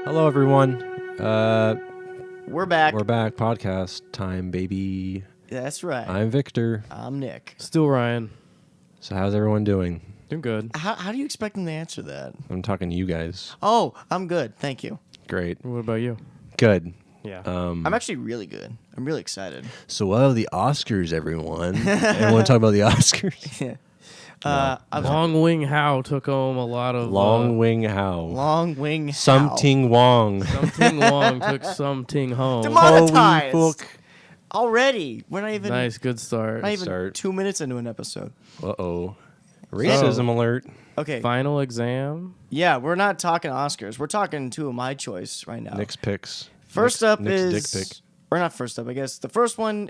Hello, everyone. We're back. We're back. Podcast time, baby. That's right. I'm Victor. I'm Nick. Still Ryan. So how's everyone doing? Doing good. How do you expect them to answer that? I'm talking to you guys. Oh, I'm good. Thank you. Great. What about you? Good. Yeah. I'm actually really good. I'm really excited. So what are the Oscars, everyone? Everyone talk about the Oscars? Yeah. Long Wing Hao took home a lot of... Long Wing Hao. Long Wing Hao. Something Wong. Something Wong took something home. Demonetized. Holy fuck. Already. We're not even... Nice, good start. Not even 2 minutes into an episode. Uh-oh. Racism alert. Okay. Final exam. Yeah, we're not talking Oscars. We're talking two of my choice right now. Nick's picks. First Nick's up dick is... pic. Or not first up, I guess. The first one...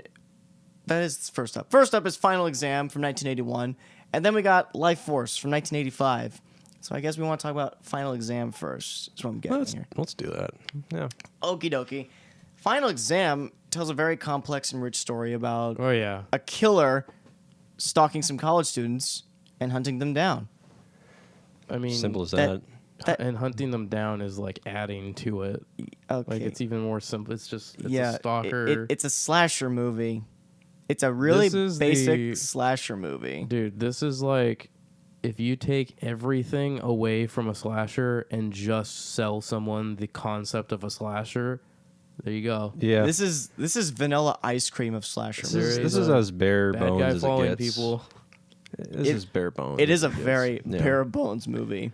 That is first up. First up is Final Exam from 1981. And then we got Lifeforce from 1985. So I guess we want to talk about Final Exam first. That's what I'm getting here. Let's do that. Yeah. Okie dokie. Final Exam tells a very complex and rich story about Oh, yeah. a killer stalking some college students and hunting them down. I mean... Simple as that- that. And hunting them down is like adding to it. Okay. Like it's even more simple. It's just yeah, a stalker. It's a slasher movie. It's a really This is basic the- slasher movie. Dude, this is like if you take everything away from a slasher and just sell someone the concept of a slasher, there you go. Yeah. This is vanilla ice cream of slasher This movies. is, this is as bare Bad bones guy as it following gets. people. This is bare bones. It is a as gets. very Yeah. bare bones movie.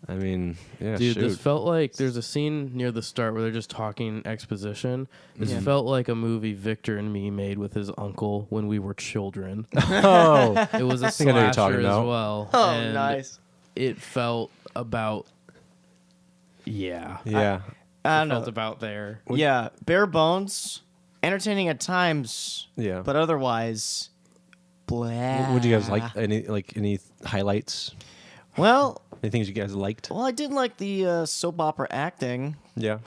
I mean, yeah, Dude, shoot. this felt like there's a scene near the start where they're just talking exposition. This Yeah. felt like a movie Victor and me made with his uncle when we were children. Oh, It was a think I know what you're slasher talking as about. well. Oh, and nice. It felt about... Yeah. yeah. I It don't know. felt about there. Yeah, bare bones, entertaining at times, Yeah. but otherwise, blah. Would you guys like any highlights? Well, Any things you guys liked? I did like the soap opera acting. Yeah.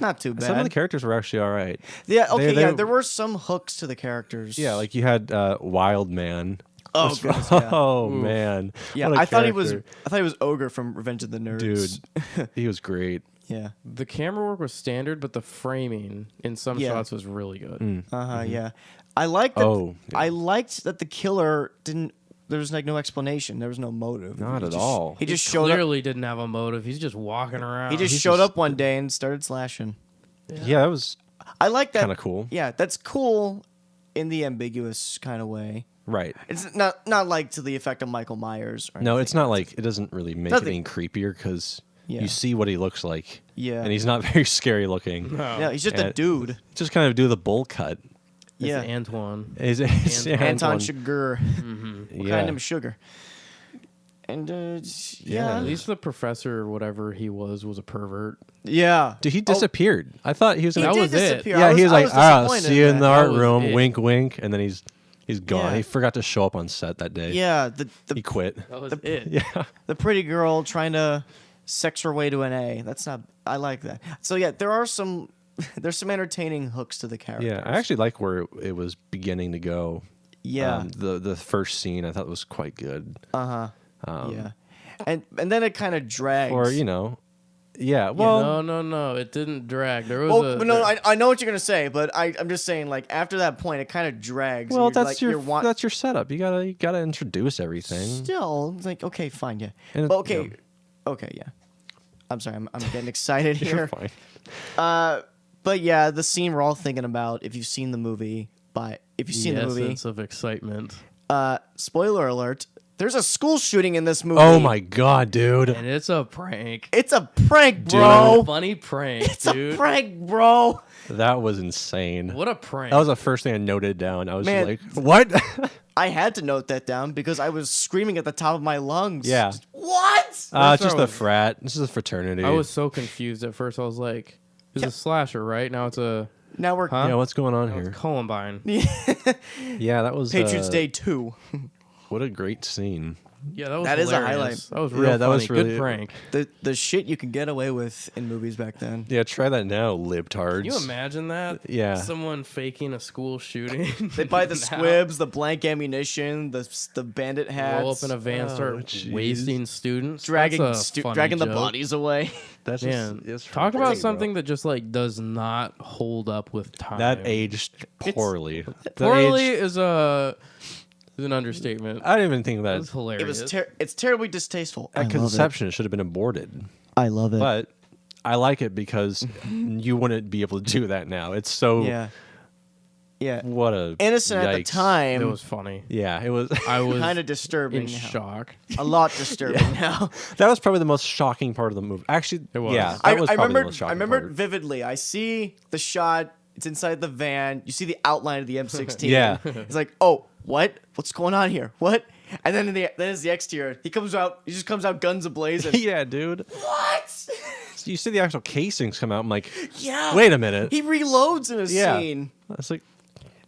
Not too bad. Some of the characters were actually all right. Yeah, okay, they- yeah, there were some hooks to the characters. Yeah, like you had Wild Man. Oh, Which- goodness, yeah. oh Oof. man. Yeah, What a I thought he was character. Ogre from Revenge of the Nerds. Dude, he was great. Yeah. The camera work was standard, but the framing in some Yeah. shots was really good. Yeah. I liked that. Oh, yeah. I liked that the killer didn't. There was like no explanation. There was no motive. Not He at just- all. He just showed up. Clearly didn't have a motive. He's just walking around. He just he's showed just- up one day and started slashing. Yeah, that was I like that. kind of cool. Yeah, that's cool in the ambiguous kind of way. Right. It's not like to the effect of Michael Myers. Or No, anything. it's not like it doesn't really make Nothing. it any creepier because Yeah. you see what he looks like. Yeah. And he's not very scary looking. No. Yeah, he's just a And- dude. Just kind of do the bowl cut. It's Yeah. Antoine. It's Anton Sugar. What Yeah. kind of sugar? And Yeah. At least the professor or whatever he was a pervert. yeah. Dude, he disappeaared. I thought he was He gonna. That did was it. disappear. Yeah, he was like, "Ah, disappointed see you in that. the That art was room." it. Wink, wink, and then he's gone. Yeah. He forgot to show up on set that day. Yeah, He quit. That was it. Yeah. the pretty girl trying to sex her way to an A. That's not. I like that. So yeah, there's some entertaining hooks to the characters. Yeah, I actually like where it was beginning to go. Yeah. The first scene I thought was quite good. Yeah. And then it kind of drags. Or yeah. Well, No. It didn't drag. There was Oh, but no, I know what you're gonna say, but I'm just saying, like after that point, it kind of drags. well, and that's you're like, that's your setup. You gotta introduce everything. still it's like okay, fine, yeah. And But okay, yeah. I'm sorry, I'm getting excited You're here. fine. But yeah, the scene we're all thinking about. If you've seen the movie, if you've seen the movie, essence of excitement. spoiler alert. There's a school shooting in this movie. Oh my god, dude! And it's a prank. It's a prank, A bro. funny prank, It's dude. a prank, bro. That was insane. What a prank. That was the first thing I noted down. I was Man. like, "What?" I had to note that down because I was screaming at the top of my lungs. Yeah. What? It's That's just what I a was- frat. This is a fraternity. I was so confused at first. I was like, it's a slasher, right? Now it's a Now we're Huh? Yeah, what's going on here? Columbine. Yeah, that was Patriots Day 2. What a great scene. Yeah, that was That is a hilarious. highlight. That was real Yeah, that funny. was really- Good prank. The shit you can get away with in movies back then. Yeah, try that now, libtards. Can you imagine that? Yeah. Someone faking a school shooting. They buy the Now, squibs, the blank ammunition, the bandit hats, roll up in a van, start jeez. wasting students. dragging That's a funny dragging the joke. bodies away. That's Man, just talk crazy, about bro. something that just like does not hold up with time. that aged poorly. That Poorly aged- is an understatement. I don't even think It that was hilarious. It's terribly distasteful. at conception it should have been aborted. I love it. But I like it because you wouldn't be able to do that now. It's so yeah. what a Innocent at the yikes. time. It was funny. Yeah, it was. I was kind of disturbing. in now. shock. A lot disturbing now. That was probably the most shocking part of the movie. Actually, It was. yeah, I that was probably the most I shocking remember part. vividly. I see the shot. It's inside the van. You see the outline of the M16. Yeah. It's like, oh, what? What's going on here? What? And then then is the exterior. He comes out. He just comes out guns ablazing. Yeah, dude. What? You see the actual casings come out. I'm like, Yeah. wait a minute. He reloads in a Yeah. scene. It's like,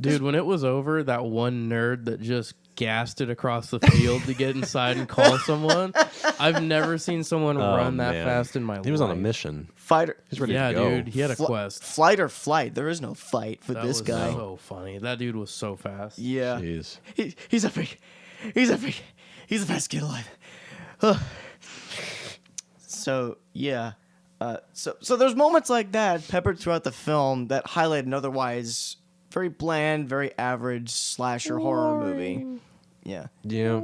Dude, when it was over, that one nerd that just gassed it across the field to get inside and call someone. I've never seen someone oh, run that man. fast in my life. He was on a mission. Fighter. He's ready Yeah, to go. dude, he had a quest. Flight or flight. There is no fight with That this was guy. so funny. That dude was so fast. Yeah. Jeez. He's a freak. He's a freak. He's the best kid alive. Ugh. So yeah, so there's moments like that peppered throughout the film that highlight an otherwise very bland, very average slasher horror movie. Yeah, Yeah.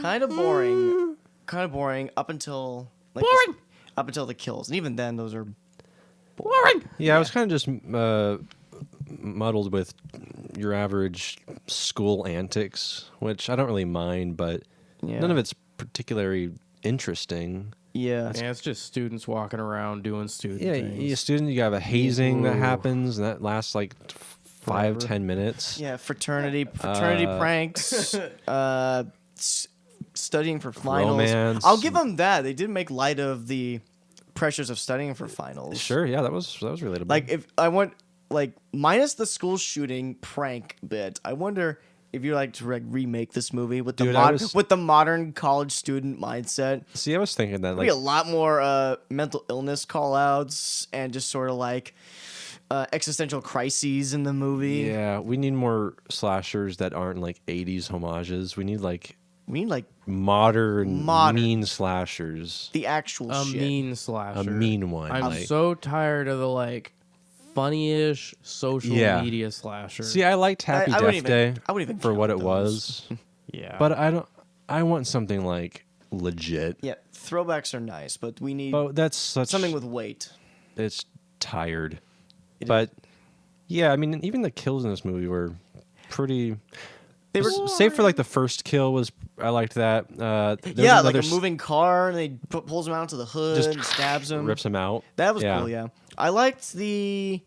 kind of boring. Kind of boring up until like Boring! up until the kills, and even then those are Boring. Yeah, I was kind of just muddled with your average school antics, which I don't really mind, but Yeah. none of it's particularly interesting. yeah. Yeah, it's just students walking around doing student Yeah, things. you a student, you have a hazing that Ooh. happens, and that lasts like 5, Forever. 10 minutes. Yeah, fraternity pranks, studying for finals. Romance. I'll give them that. They did make light of the pressures of studying for finals. Sure, yeah, that was relatable. Like if I want minus the school shooting prank bit, I wonder if you like to remake this movie with the Dude, with the modern college student mindset. See, I was thinking that, Be like, a lot more mental illness call outs and just sort of like existential crises in the movie. yeah, we need more slashers that aren't like 80s homages. We need like We need like modern. Modern. mean slashers. the actual a shit. mean slasher. A mean one. I'm like- so tired of the like funny-ish social Yeah. media slasher. See, I liked Happy I wouldn't Death Day even- I wouldn't even for what count it those. was, yeah, but I don't. I want something like legit. Yeah, throwbacks are nice, but we need But that's such something with weight. It's tired. It But yeah, I mean, even the kills in this movie were pretty. They were Save for like the first kill was I liked that. There's yeah, like another a moving car, and they pulls him out to the hood, just and stabs him. rips him out. That was cool. Yeah, I liked the.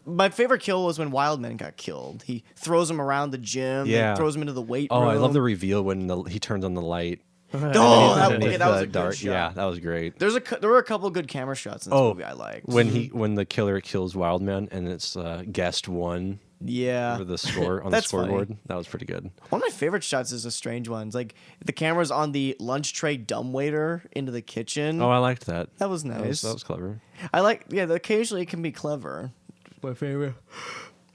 My favorite kill was when Wildman got killed. He throws him around the gym. Yeah. and throws him into the weight Oh, room. I love the reveal when he turns on the light. Oh, underneath that was the a good dark. shot. Yeah, that was great. There were a couple good camera shots in this movie I liked. when the killer kills Wildman and it's guest one Yeah, for the score on the That's funny. scoreboard. That was pretty good. one of my favorite shots is a strange one. It's like the camera's on the lunch tray dumbwaiter into the kitchen. Oh, I liked that. That was nice. That was clever. I like, occasionally it can be clever. my favorite.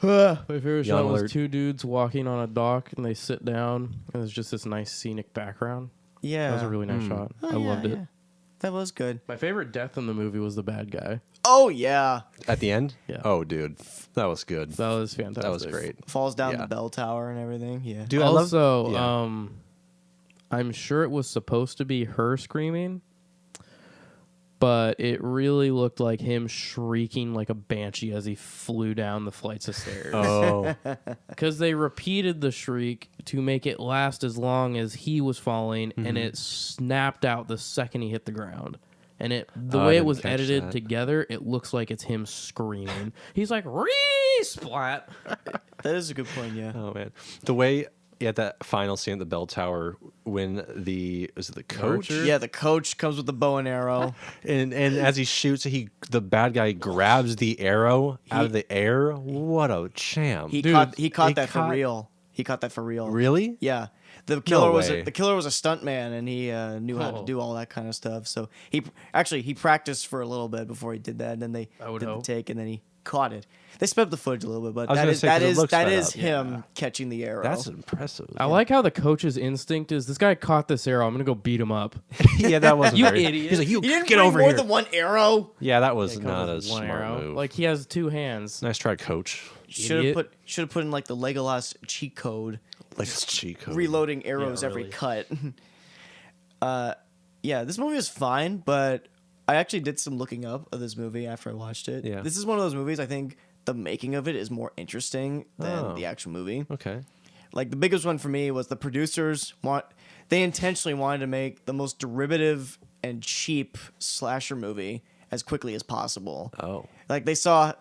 My favorite Young shot was alert. two dudes walking on a dock and they sit down and there's just this nice scenic background. Yeah, That was a really nice shot. Oh, I yeah, loved it. yeah. That was good. My favorite death in the movie was the bad guy. Oh yeah, At the end? Yeah. Oh, dude. That was good. That was fantastic. That was great. falls down Yeah. the bell tower and everything. Yeah, Dude, Also, yeah. I'm sure it was supposed to be her screaming, but it really looked like him shrieking like a banshee as he flew down the flights of stairs. Oh, Because they repeated the shriek to make it last as long as he was falling, Mm-hmm. and it snapped out the second he hit the ground. And the Oh, I way it didn't was catch edited that. together, it looks like it's him screaming. He's like, "Re-splat!" that is a good point. Yeah, oh man. The way at that final scene at the bell tower when was it the coach? Archer? yeah. The coach comes with the bow and arrow. And as he shoots, the bad guy grabs the arrow out of the air. What a champ! He Dude, caught that for caught- real. He caught that for real. Really? Yeah, the killer was way. the killer was a stuntman, and he knew how to do all that kind of stuff. So he practiced for a little bit before he did that, and then they I would did hope. the take, and then he caught it. They sped up the footage a little bit, but I was that gonna is say, 'cause it looks that sped is up. him catching the arrow. That's impressive. I like how the coach's instinct is this guy caught this arrow. I'm gonna go beat him up. Yeah, that wasn't You very. idiot. He's like, you he didn't get bring over more here. than one arrow. Yeah, that was It comes not a with one smart arrow. move. Like he has two hands. Nice try, coach. Should Idiot. have put in like the Legolas cheat code, Like this cheat code. reloading arrows Yeah, every really. cut. Yeah, this movie is fine, but I actually did some looking up of this movie after I watched it. Yeah. This is one of those movies I think the making of it is more interesting than Oh. the actual movie. Okay. Like the biggest one for me was the producers they intentionally wanted to make the most derivative and cheap slasher movie as quickly as possible. Oh. Like they saw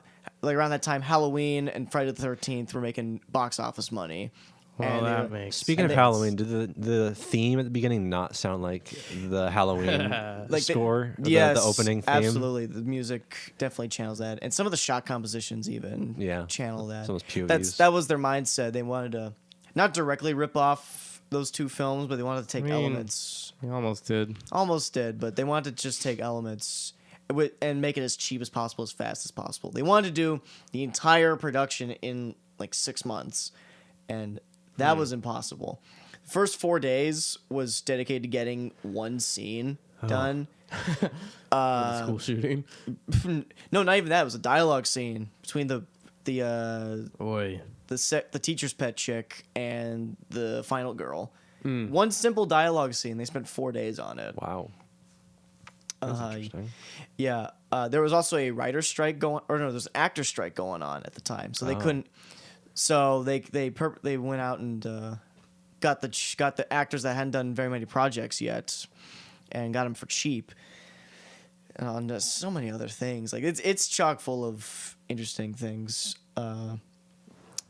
like around that time Halloween and Friday the 13th were making box office money. Well, And they that were- makes Speaking And of they- Halloween, did the theme at the beginning not sound like the Halloween score? Or Yes, the opening theme? absolutely. The music definitely channels that, and some of the shot compositions even Yeah. channel that. Some of those POVs. That was their mindset. They wanted to not directly rip off those two films, but they wanted to take I mean- elements. He almost did. Almost did, but they wanted to just take elements and make it as cheap as possible, as fast as possible. They wanted to do the entire production in like 6 months, and that was impossible. The first 4 days was dedicated to getting one scene done. School shooting. No, not even that. It was a dialogue scene between the Boy. the teacher's pet chick and the final girl. One simple dialogue scene. They spent 4 days on it. Wow. That's Uh, interesting. Yeah, there was also a writer's strike going, or no, there's an actor strike going on at the time, so they couldn't. So they went out and got the actors that hadn't done very many projects yet, and got them for cheap. And so many other things. Like it's chock full of interesting things.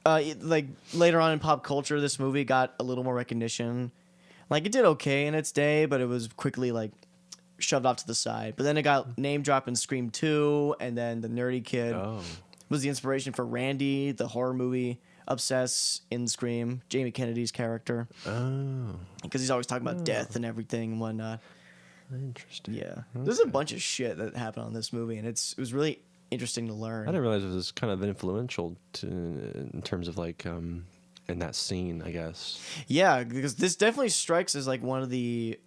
Like later on in pop culture, this movie got a little more recognition. Like it did okay in its day, but it was quickly like shoved off to the side. But then it got name dropped in Scream 2, and then the nerdy kid Oh. was the inspiration for Randy, the horror movie Obsess in Scream, Jamie Kennedy's character, Oh. because he's always talking about death and everything and whatnot. Interesting. Yeah, there's a bunch of shit that happened on this movie, and it was really interesting to learn. I didn't realize it was kind of influential in terms of like in that scene, I guess. Yeah, because this definitely strikes as like one of the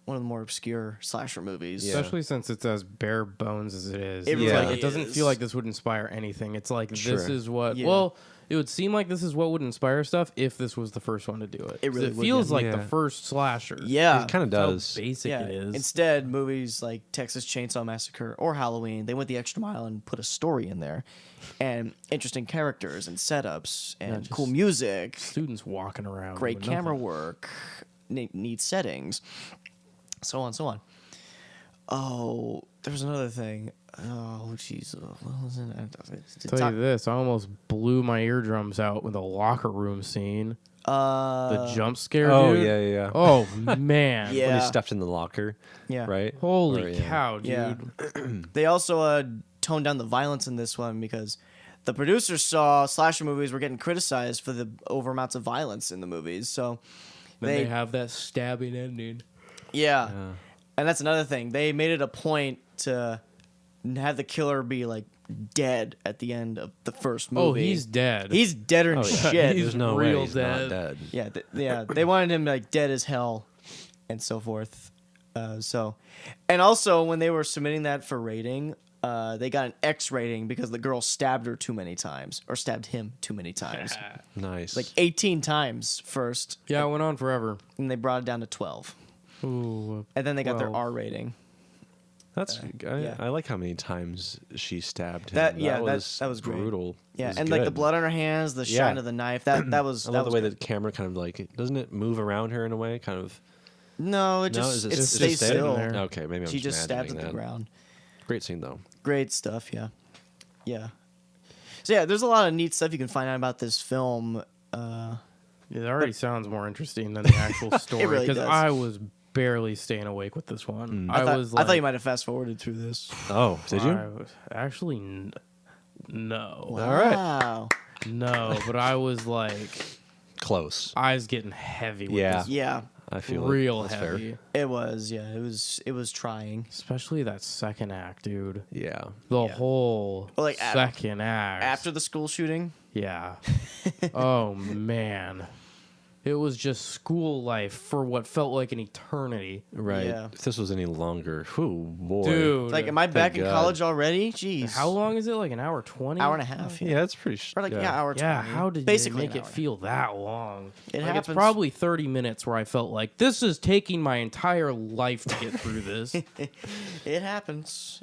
more obscure slasher movies. Yeah. Especially since it's as bare bones as it is. It It's really like, it doesn't is. feel like this would inspire anything. It's like Sure. this is what. Yeah. Well, it would seem like this is what would inspire stuff if this was the first one to do it. It really it would, feels yeah. like Yeah. the first slasher. Yeah, It kind of That's how does. basic yeah. it is. Instead, movies like Texas Chainsaw Massacre or Halloween, they went the extra mile and put a story in there, and interesting characters and setups and just cool music, Students walking around. great doing camera nothing. work, neat settings, so on, so on. Oh, there was another thing. Oh, jeez. What was it? Tell you this, I almost blew my eardrums out with a locker room scene. The jump scare, Oh, dude. yeah, yeah. Oh man. Yeah. When he stepped in the locker, Yeah. right? Holy Or, yeah. cow, dude. Yeah. They also toned down the violence in this one because the producers saw slasher movies were getting criticized for the over amounts of violence in the movies. So Then they have that stabbing ending. yeah. And that's another thing. They made it a point to have the killer be like dead at the end of the first movie. Oh, he's dead. He's deader than Oh, yeah. shit. He's There's no real way he's dead. not dead. Yeah, yeah. They wanted him like dead as hell, and so forth. And also when they were submitting that for rating, they got an X rating because the girl stabbed her too many times, or stabbed him too many times, Nice. like 18 times first, Yeah, it went on forever. and they brought it down to 12, Ooh. and then they got their 12. R rating. That's yeah. I like how many times she stabbed him. That was great. brutal. It Yeah, was and like the good. blood on her hands, the Yeah. shine of the knife. That was. I that love the was way good. that the camera kind of like doesn't it move around her in a way, kind of. No, it No, just is it it just stays staying still. there? Okay, maybe I'm She just stabs imagining at the that. ground. Great scene though. Great stuff, yeah. Yeah. So yeah, there's a lot of neat stuff you can find out about this film. It already sounds more interesting than the actual story. really Because does. I was barely staying awake with this one. I was like, thought you might have fast forwarded through this. Oh, did you? Actually, no. All right. Wow. No, but I was like, close. eyes getting heavy. With Yeah. this. Yeah, I feel Real That's heavy. Fair. it was. Yeah, it was trying. Especially that second act, dude. Yeah. The Yeah. whole Well, like, second act. After the school shooting. Yeah. Oh, man. It was just school life for what felt like an eternity. Right. Yeah. If this was any longer, whew, boy. Dude. Like, am I back in God. college already? Jeez. How long is it? Like an hour 20? Hour and a half. Yeah, that's pretty. Or like hour. Yeah, 20. how did basically they make an it hour. feel that long? It Like, happens. It's probably 30 minutes where I felt like this is taking my entire life to get through this. It happens.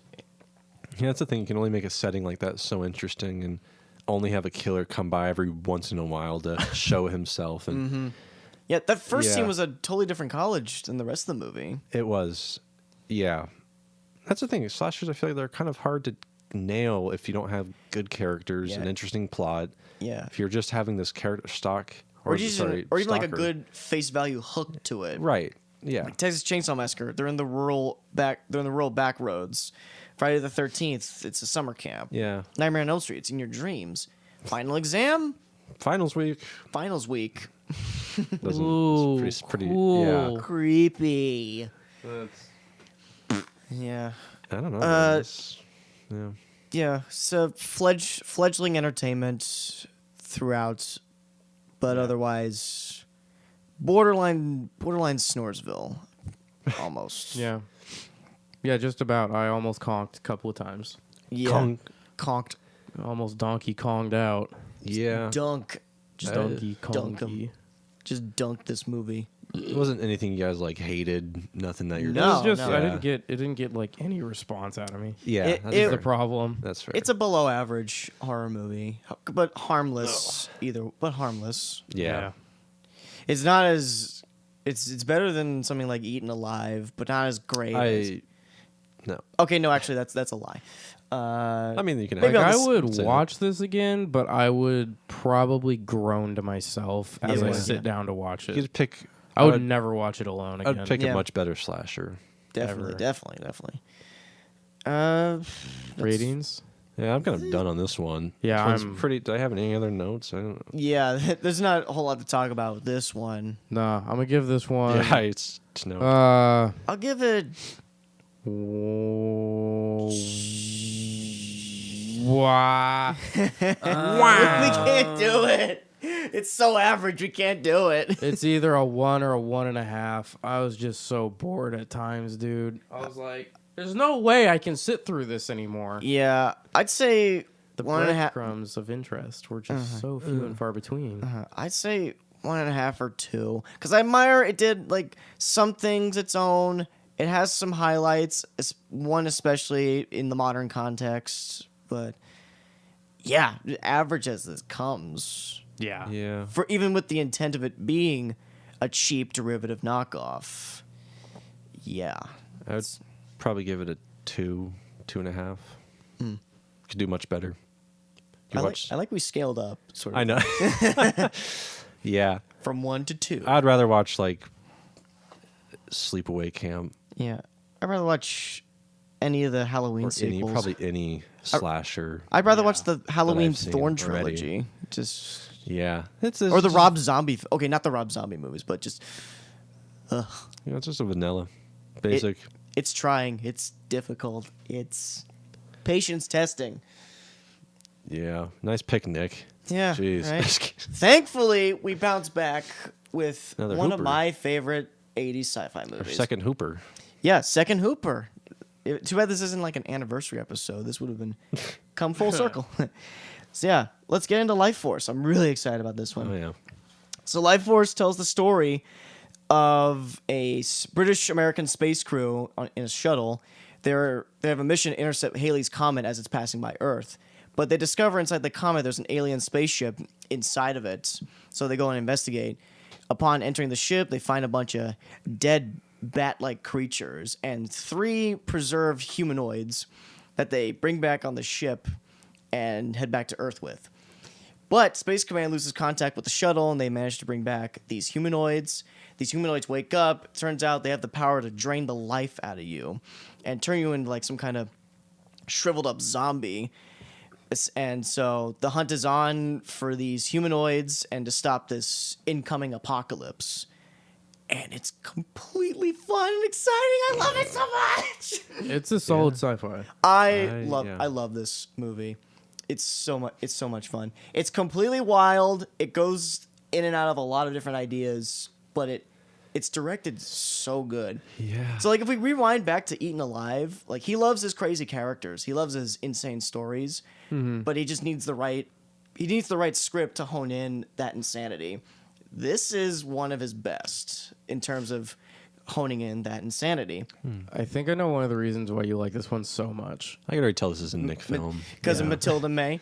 Yeah, that's the thing. You can only make a setting like that so interesting, and only have a killer come by every once in a while to show himself. And Yeah, that first scene Yeah. was a totally different college than the rest of the movie. it was, yeah. That's the thing. Slashers, I feel like they're kind of hard to nail if you don't have good characters, Yeah. an interesting plot. Yeah. If you're just having this character stock, Or even like a stalker. good face value hook to it. right? Yeah, Texas Chainsaw Massacre. They're in the rural back roads. Friday the 13th. It's a summer camp. yeah. Nightmare on Elm Street. It's in your dreams. Final exam. Finals week Finals week. doesn't. Ooh, it's pretty. cool. Yeah. Creepy. Yeah. I don't know. Uh, It's- yeah. Yeah. So fledgling entertainment throughout, but otherwise borderline Snoresville. Almost. Yeah. Yeah, just about. I almost conked a couple of times. Yeah. Conk. Conked. Almost Donkey Konged out. Yeah. Dunk. Just Uh, Donkey dunk 'em. Kongy. Just dunked this movie. It wasn't anything you guys like hated. Nothing that you're. It No, was just no. I Yeah. didn't get like any response out of me. Yeah, It- that's it- That's fair. the problem. That's fair. It's a below average horror movie, but harmless but harmless. yeah. It's not as it's better than something like Eaten Alive, but not as great. as, No. okay, no, actually, that's a lie. I mean, you can. Maybe Like on I this- would say that. watch this again, but I would probably groan to myself as Yeah. I sit down to watch it. You'd pick. I would never watch it alone again. I'd pick Yeah. a much better slasher. Definitely, ever. definitely. Ratings? Yeah, I'm kind of done on this one. Yeah, This one's I'm- pretty. Do I have any other notes? I don't. Yeah, there's not a whole lot to talk about with this one. Nah, I'm gonna give this one. Yeah, it's no. I'll give it. Wow. We can't do it. It's so average. We can't do it. It's either a 1 or a 1.5. I was just so bored at times, dude. I was like, there's no way I can sit through this anymore. Yeah, I'd say The 1.5. breadcrumbs of interest were just so few and far between. I'd say 1.5 or 2, because I admire it did like some things its own. It has some highlights, one especially in the modern context. But yeah, average as this comes, Yeah. yeah. for even with the intent of it being a cheap derivative knockoff. Yeah, I would probably give it a 2, 2.5. Could do much better. You watch- I like we scaled up sort of I know. Yeah, from 1 to 2. I'd rather watch like Sleepaway Camp Yeah, I'd rather watch any of the Halloween or sequels. probably any slasher. I'd rather Yeah, watch the Halloween I've seen Thorn already. trilogy. Just Yeah, it's or the just, Rob Zombie. Okay, not the Rob Zombie movies, but just You know, it's just a vanilla, basic. it's trying. It's difficult. It's patience testing. Yeah, nice pick, Nick. Yeah. Jeez. right? Thankfully, we bounce back with Another one of Hooper. my favorite 80s sci-fi Our movies. second Hooper. Yeah, second Hooper. Too bad this isn't like an anniversary episode. This would have been come full circle. So yeah, let's get into Lifeforce. I'm really excited about this one. Oh yeah. So Lifeforce tells the story of a British-American space crew in a shuttle. They have a mission to intercept Halley's Comet as it's passing by Earth. But they discover inside the comet there's an alien spaceship inside of it. So they go and investigate. Upon entering the ship, they find a bunch of dead bat-like creatures and 3 preserved humanoids that they bring back on the ship and head back to Earth with. But Space Command loses contact with the shuttle, and they manage to bring back these humanoids. These humanoids wake up. It turns out they have the power to drain the life out of you and turn you into like some kind of shriveled up zombie. And so the hunt is on for these humanoids and to stop this incoming apocalypse. And it's completely fun and exciting. I love it so much. It's a solid sci-fi. I yeah. love this movie. It's so much fun. It's completely wild. It goes in and out of a lot of different ideas, but it's directed so good. Yeah. So like if we rewind back to Eaten Alive, like he loves his crazy characters. He loves his insane stories, but he just needs the right script to hone in that insanity. This is one of his best in terms of honing in that insanity. I think I know one of the reasons why you like this one so much. I can already tell this is a Nick film. Because of Matilda May.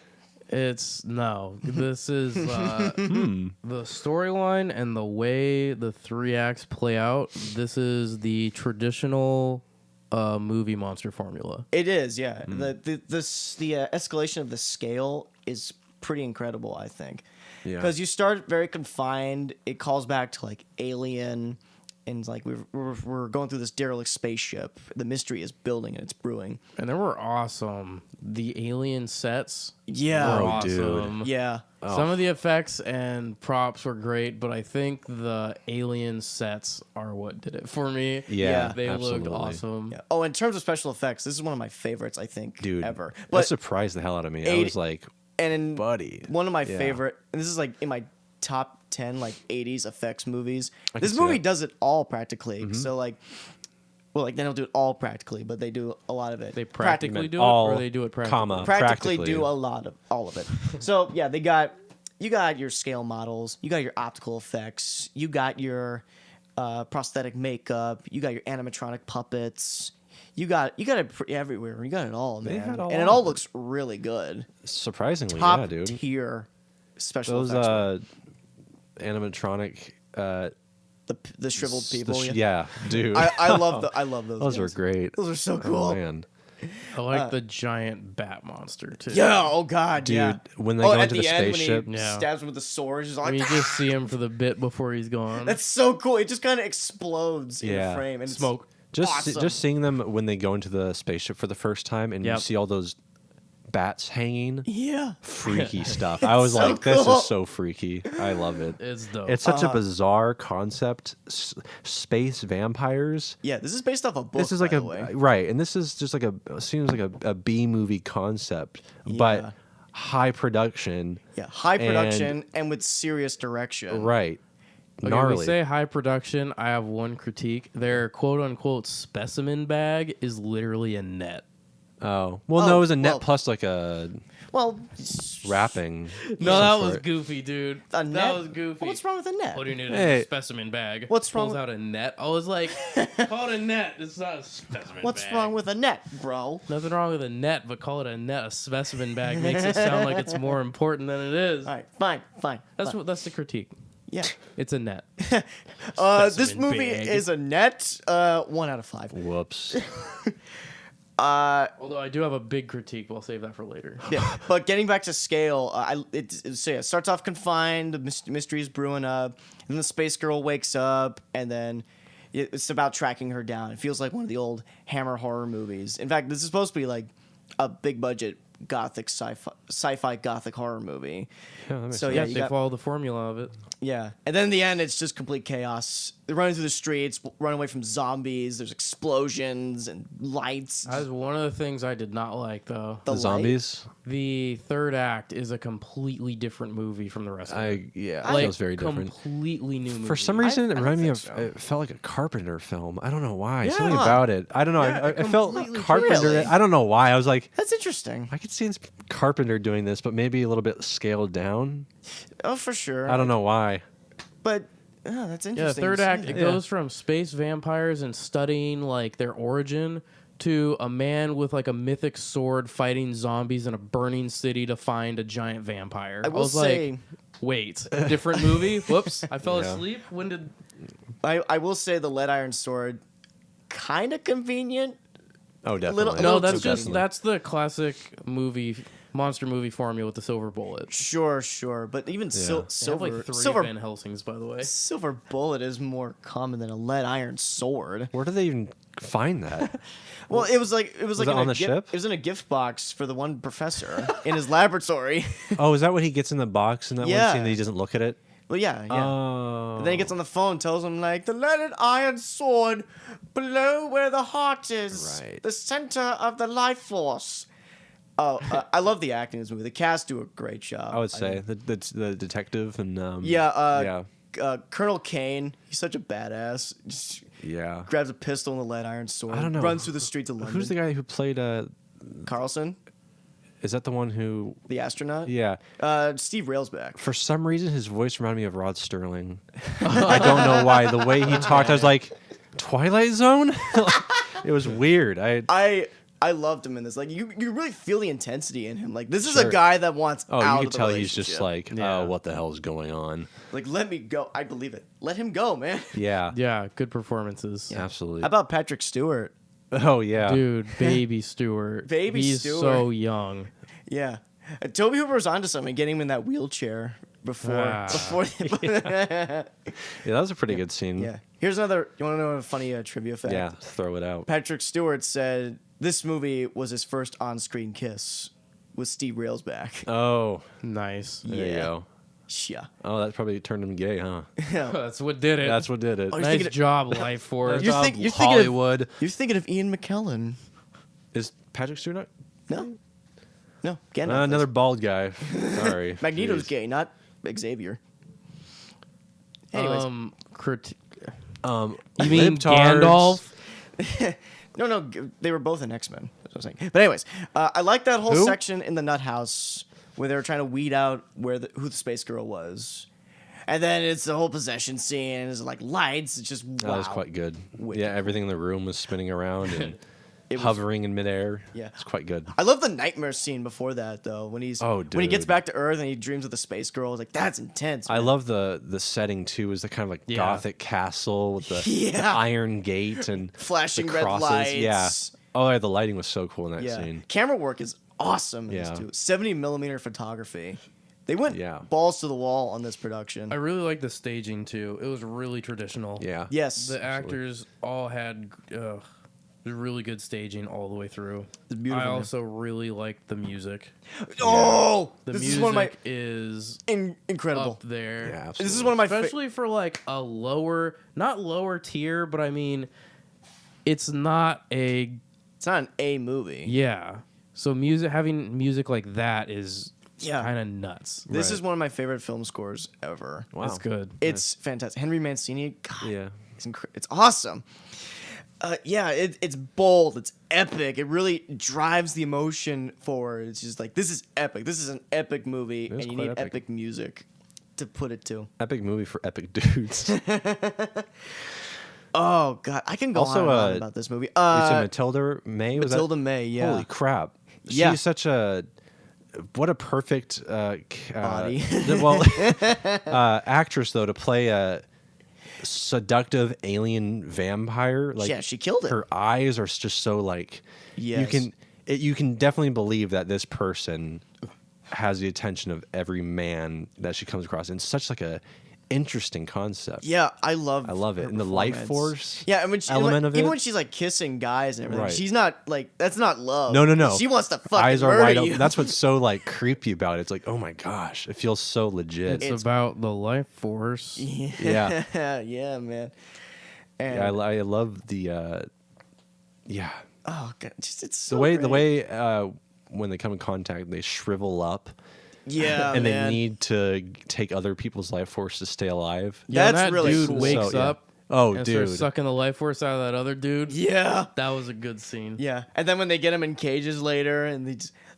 This is the storyline and the way the 3 acts play out. This is the traditional movie monster formula. It is, yeah. The escalation of the scale is pretty incredible, I think. Yeah. Because you start very confined. It calls back to like Alien, and like we're going through this derelict spaceship. The mystery is building and it's brewing. And they were awesome. The alien sets Yeah. were Oh, awesome. dude. Yeah. Some of the effects and props were great, but I think the alien sets are what did it for me. Yeah, They absolutely. looked awesome. Yeah. Oh, in terms of special effects, this is one of my favorites, I think, Dude, ever. that But surprised the hell out of me. I Eighty- was like, and buddy. one of my Yeah. favorite, and this is like in my top 10 like 80s effects movies. I can This see movie that. does it all practically. So like, well, like they don't do it all practically, but they do a lot of it. They practically do it, all, or they do it practically. comma, practically do a lot of all of it. So yeah, you got your scale models, you got your optical effects, you got your prosthetic makeup, you got your animatronic puppets. You got it everywhere. You got it all, man. had all And it of all it. looks really good. Surprisingly, Top yeah, dude. tier special Those effects. animatronic, The shriveled people. yeah, dude. I love those. Those were guys. great. Those are so cool. Oh, man. I like the giant bat monster too. Yeah. Oh God. Dude, yeah. when they go at into the end, spaceship. when he Yeah. stabs him with the sword, he's like, We just see him for the bit before he's gone. that's so cool. It just kind of explodes in Yeah. the frame and Smoke. It's awesome. Just seeing them when they go into the spaceship for the first time and you Yep. see all those bats hanging. Yeah. Freaky stuff. I was so like, this cool. is so freaky. I love it. It's dope. It's such a bizarre concept. Space vampires. Yeah. This is based off a book. This is by like the way. right, and this is just like seems like a B movie concept, Yeah. but high production. Yeah. High production and with serious direction. Right. Okay, Gnarly. we say high production. I have one critique. Their quote unquote specimen bag is literally a net. Oh well, Oh, no, it was a net well- plus like a Well, wrapping. No, some that was sort. goofy, dude. a That net? was goofy. What's wrong with a net? What do you need Hey. a specimen bag? What's wrong Pulls with- out a net. I was like, call it a net. It's not a specimen What's bag. wrong with a net, bro? Nothing wrong with a net, but call it a net. A specimen bag makes it sound like it's more important than it is. All right, fine. That's the critique. Yeah. It's a net. This Specimen movie bag. is a net 1 out of 5. Whoops. Although I do have a big critique, but I'll save that for later. Yeah, but getting back to scale, it starts off confined. The mystery is brewing up, and the space girl wakes up, and then it's about tracking her down. It feels like one of the old Hammer horror movies. In fact, this is supposed to be like a big budget gothic sci-fi gothic horror movie. Yeah, that makes So sense. yeah, Yeah, you they got, follow the formula of it. yeah, and then in the end, it's just complete chaos. They're running through the streets, running away from zombies. There's explosions and lights. That was one of the things I did not like, though. The The light- zombies. The third act is a completely different movie from the rest of it. It Like, was very different. Completely new movie. For some reason, it I reminded me of. think so. It felt like a Carpenter film. I don't know why. Yeah. Something about it. I don't know. Yeah, I felt completely Carpenter. really. I don't know why. I was like, That's interesting. I could see Carpenter doing this, but maybe a little bit scaled down. Oh, for sure. I don't know why. But that's interesting. Yeah, the third You say act, that. it goes from space vampires and studying like their origin to a man with like a mythic sword fighting zombies in a burning city to find a giant vampire. I will was say- like, wait, different movie? Whoops, I fell Yeah. asleep. When did? I will say the lead iron sword, kind of convenient. Oh, little- definitely. No, little that's too just definitely. that's the classic movie monster movie formula with the silver bullet. Sure. But even Yeah. They have silver, like 3 silver, Van Helsings, by the way. silver bullet is more common than a lead iron sword. Where do they even find that? Well, it was like it in on a the ship? It was in a gift box for the one professor in his laboratory. Oh, is that what he gets in the box in that Yeah. one scene that he doesn't look at it? Well, yeah. Oh. And then he gets on the phone, tells him like the leaded iron sword below where the heart is, Right. the center of the life force. Oh, I love the acting in this movie. The cast do a great job. I would say the detective and Yeah. Colonel Kane, he's such a badass. Just yeah. grabs a pistol and a lead iron sword. I don't know. Runs through the streets of London. Who's the guy who played? Carlson, Is that the one who? the astronaut. Yeah. Steve Railsback. For some reason, his voice reminded me of Rod Sterling. I don't know why. The way he talked, I was like, Twilight Zone. It was weird. I loved him in this. Like you really feel the intensity in him. Like this is a Sure. guy that wants Oh, out you of could the tell he's just relationship. like, Yeah. oh, what the hell is going on? Like let me go. I believe it. Let him go, man. Yeah. Yeah, good performances. Absolutely. How about Patrick Stewart? Oh yeah. Dude, baby Stewart. Baby He's Stewart. so young. Yeah, Toby Hooper was onto something, getting him in that wheelchair before. Ah. Yeah, that was a pretty good scene. Yeah. Here's another. You want to know a funny trivia fact? Yeah, throw it out. Patrick Stewart said this movie was his first on-screen kiss with Steve Railsback. Oh, Nice. there you Yeah. go. Yeah. Oh, that probably turned him gay, huh? That's what did it. That's what did it. Oh, you're nice thinking of- job, Life Force. You're Job, thinking of- Hollywood. You're thinking of Ian McKellen. Is Patrick Stewart? No. Gandalf. Another bald guy. Sorry. Magneto's Jeez. gay, not Xavier. Anyways. You mean libtards. Gandalf? No, they were both in X-Men. That's what I'm saying. But anyways, I like that whole Who? section in the nut house where they were trying to weed out who the space girl was. And then it's the whole possession scene. And it's like lights. It's just wow. That was quite good. Wicked. Yeah, everything in the room was spinning around and It was- hovering in midair. Yeah. It's quite good. I love the nightmare scene before that though. When he gets dude. back to Earth and he dreams of the space girl. I was like, that's intense. I man. love the setting too. Is the kind of like Yeah. gothic castle with the Yeah. iron gate and Flashing the red crosses. lights. Yeah. Oh, yeah, the lighting was so cool in that Yeah. scene. Camera work is awesome in Yeah. this too. 70mm photography. They went Yeah. balls to the wall on this production. I really like the staging too. It was really traditional. Yeah. Yes. The actors all had really good staging all the way through. It's beautiful, I man. also really liked the music. Oh, The this music is one of my is incredible. up there. Yeah, absolutely. This is one of my Especially for like a not lower tier, but I mean, it's not a It's not an A movie. yeah. So having music like that is Yeah. kind of nuts. This Right. is one of my favorite film scores ever. Wow. It's good. It's fantastic. Henry Mancini, God, Yeah. it's awesome. It's bold. It's epic. It really drives the emotion forward. It's just like, this is epic. This is an epic movie, and is you quite need epic. epic music to put it to. Epic movie for epic dudes. You Oh, God. I can go Also, on and on about this movie. said Matilda May? Was Matilda that? May, yeah. Holy crap. Yeah. She's such a... What a perfect Body. actress, though, to play a seductive alien vampire. Like, Yeah, she killed it. Her eyes are just so like... Yes. You can definitely believe that this person has the attention of every man that she comes across. And it's such like a interesting concept. Yeah, I love it. her And the life performance. force Yeah, and when she, element of even it. when she's like kissing guys and everything, Right. she's not like, that's not love. No. She wants to fucking Eyes are murder wide you. open. That's what's so like creepy about it. It's like, oh my gosh, it feels so legit. It's about the life force. Yeah. yeah, man. And Yeah, I love the oh god, just it's so the great. way when they come in contact, they shrivel up yeah, and man. they need to take other people's life force to stay alive. Yeah, That's that really dude cool. wakes So, yeah. up Oh, and dude. starts sucking the life force out of that other dude. Yeah. That was a good scene. Yeah, and then when they get him in cages later, and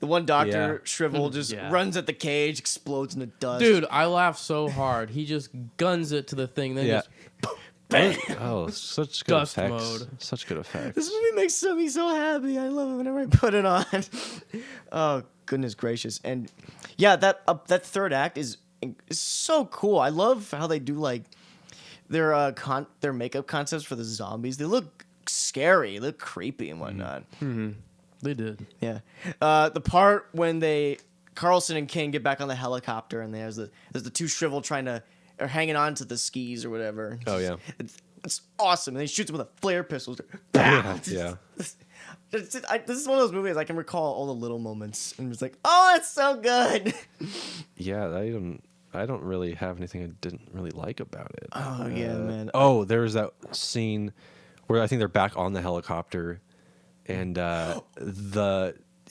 the one doctor Yeah. shrivel just Yeah. runs at the cage, explodes into dust. Dude, I laughed so hard. He just guns it to the thing, then Yeah. just Oh, such good Dust effects. mode. Such good effects. this movie makes me so happy. I love it whenever I put it on. Oh goodness gracious! And yeah, that third act is so cool. I love how they do like their makeup concepts for the zombies. They look scary, they look creepy and whatnot. yeah, They did. Yeah. The part when Carlson and King get back on the helicopter and there's the two shrivel or hanging on to the skis or whatever. Oh, yeah. It's awesome. And he shoots him with a flare pistol. Yeah. This is one of those movies I can recall all the little moments and it's like, oh, it's so good. Yeah, I don't really have anything I didn't really like about it. Oh yeah, man. Oh, there was that scene where I think they're back on the helicopter, and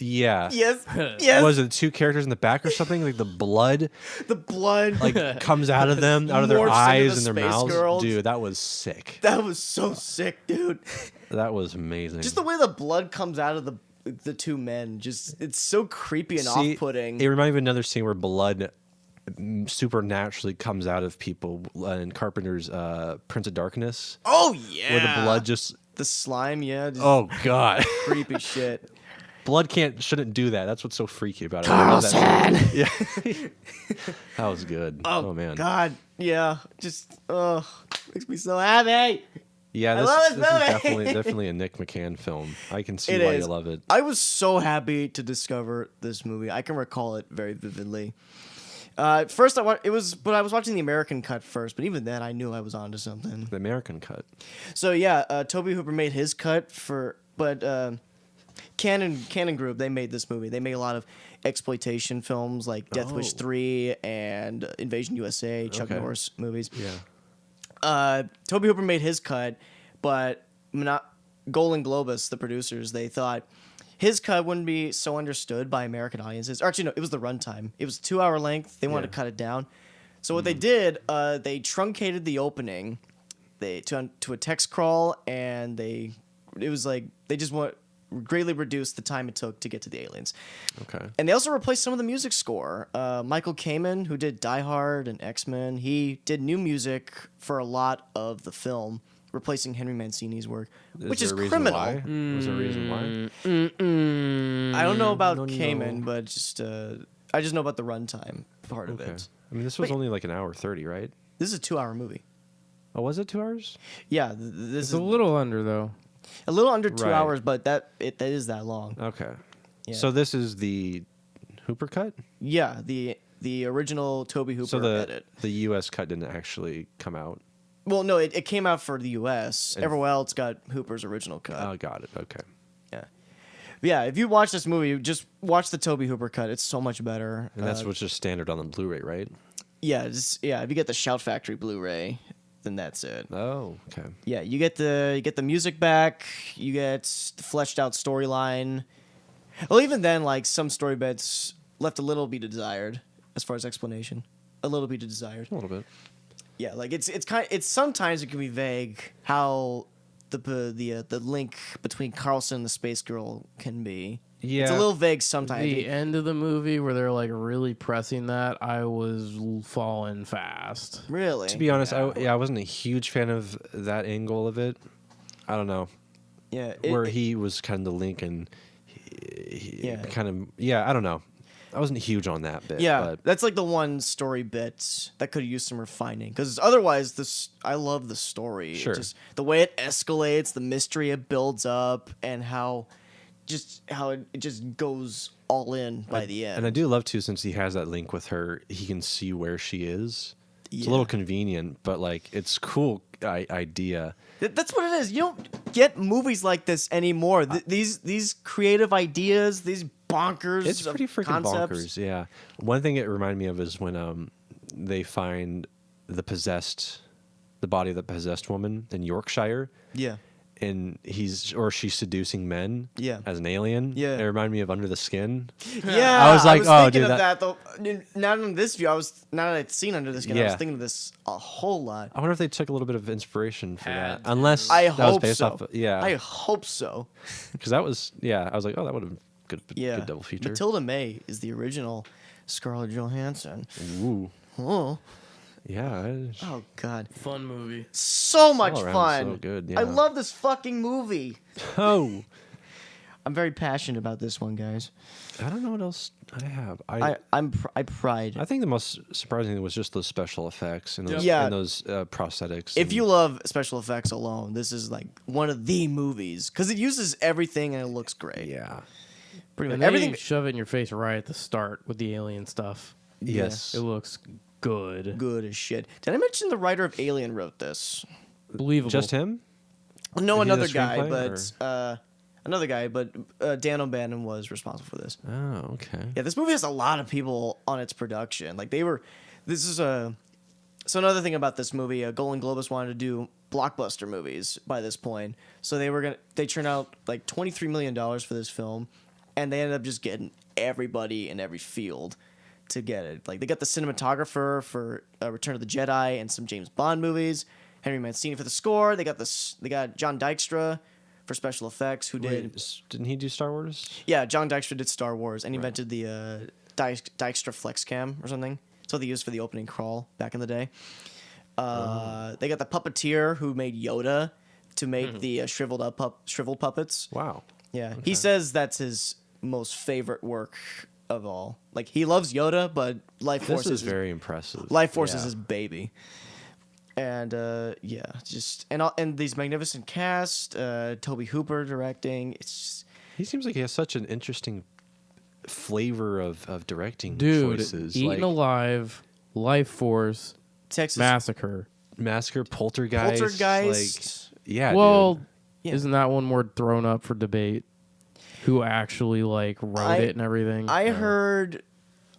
Yes. Yes. was it two characters in the back or something? Like the blood like comes out of them, out of their morphs into eyes the and their space mouths. girls. Dude, that was sick. that was so sick, dude. That was amazing. Just the way the blood comes out of the two men, it's so creepy and off-putting. It reminded me of another scene where blood supernaturally comes out of people in Carpenter's Prince of Darkness. Oh yeah. Where the blood just the slime, yeah. Just oh god. creepy shit. Blood shouldn't do that. That's what's so freaky about it. Carlson! Yeah. That was good. Oh man. God, yeah. Just makes me so happy. Yeah, I love this this is movie. definitely a Nick McCann film. I can see It why is. you love it. I was so happy to discover this movie. I can recall it very vividly. First, I was watching the American cut first, but even then, I knew I was onto something. The American cut. So yeah, Tobe Hooper made his cut but Canon Group, they made this movie. They made a lot of exploitation films like Death Wish 3 and Invasion USA, Chuck Okay. Norris movies. Yeah. Tobe Hooper made his cut, but Golan Globus, the producers, they thought his cut wouldn't be so understood by American audiences. Or actually, no, it was the runtime. It was 2 hour length. They wanted to cut it down. So what they did, they truncated the opening to a text crawl, and they just greatly reduced the time it took to get to the aliens. Okay. And they also replaced some of the music score. Michael Kamen, who did Die Hard and X-Men, he did new music for a lot of the film, replacing Henry Mancini's work, which is there a reason criminal. why? Was there a reason why? I don't know about No. Kamen, but I just know about the runtime part of Okay. it. I mean, this was only like an hour 30, right? This is a 2 hour movie. Oh, was it 2 hours? Yeah, this It's is a little under though. a little under 2 Right. hours, but that is that long. Okay. Yeah. So this is the Hooper cut? Yeah, the original Tobe Hooper So edit. the US cut didn't actually come out. Well, no, it came out for the U.S. And- Everywhere else got Hooper's original cut. Oh, got it. Okay. Yeah. Yeah, if you watch this movie, just watch the Tobe Hooper cut. It's so much better. And that's what's just standard on the Blu-ray, right? Yeah, if you get the Shout Factory Blu-ray, then that's it. Oh, okay. Yeah, you get the music back, you get the fleshed out storyline. Well, even then, like some story bits left a little bit desired as far as explanation. A little bit desired. A little bit. Yeah, like it's sometimes it can be vague how the link between Carlson and the space girl can be. Yeah. It's a little vague sometimes. The end of the movie where they're like really pressing that, I was falling fast. Really? To be honest, I wasn't a huge fan of that angle of it. I don't know. Yeah. Where he was kind of the link and he Yeah. kind of, I don't know. I wasn't huge on that bit. Yeah, But that's like the one story bit that could use some refining. Because otherwise, I love the story. Sure. Just the way it escalates, the mystery it builds up, and how it just goes all in by the end. And I do love too, since he has that link with her, he can see where she is. It's Yeah. a little convenient, but like it's cool idea. That's what it is. You don't get movies like this anymore. These creative ideas, these bonkers. It's pretty of freaking concepts. bonkers. Yeah. One thing it reminded me of is when they find the body of the possessed woman in Yorkshire. Yeah. And she's seducing men. Yeah. As an alien. Yeah. It reminded me of Under the Skin. Yeah, I was like, oh, thinking dude, of that though. Not in this view. Now that I'd seen Under the Skin, I was Yeah. thinking of this a whole lot. I wonder if they took a little bit of inspiration for that. Had to. Unless I that was hope based so. off of, yeah. I hope so. Because that was, I was like, oh, that would have been good Yeah. double feature. Matilda May is the original Scarlett Johansson. Ooh. Oh, Yeah. oh God. Fun movie. So much all around fun. so good, I yeah. love this fucking movie. Oh. I'm very passionate about this one, guys. I don't know what else I have. I pride. I think the most surprising thing was just those special effects and those, Yeah. and those prosthetics. If and- you love special effects alone, this is like one of the movies because it uses everything and it looks great. yeah, Pretty And much they everything. shove it in your face right at the start with the alien stuff. yes, It looks good. Good as shit. Did I mention the writer of Alien wrote this? Believable. just him. No, Did he do another the guy, screenplay, but another guy, but Dan O'Bannon was responsible for this. Oh, okay. Yeah, this movie has a lot of people on its production. Like they were, this is a. So another thing about this movie, Golden Globus wanted to do blockbuster movies by this point, so they turned out like $23 million for this film, and they ended up just getting everybody in every field to get it. Like they got the cinematographer for Return of the Jedi and some James Bond movies, Henry Mancini for the score. They got John Dykstra for special effects, who did. Wait, didn't he do Star Wars? Yeah, John Dykstra did Star Wars, and he invented the Dykstra Flex Cam or something. That's what they used for the opening crawl back in the day. They got the puppeteer who made Yoda to make the shriveled puppets. Wow. Yeah, he says that's his most favorite work of all. Like he loves Yoda, but Life Force This is is very impressive. Life Force is Yeah. his baby. And just and these magnificent cast, Toby Hooper directing. It's just, He seems like he has such an interesting flavor of directing Dude, choices. Eaten Like Alive, Life Force, Texas Massacre. Massacre, Poltergeist. Poltergeist. Like, yeah. Well, dude. Yeah. isn't that one more thrown up for debate? Who actually like wrote it and everything? I heard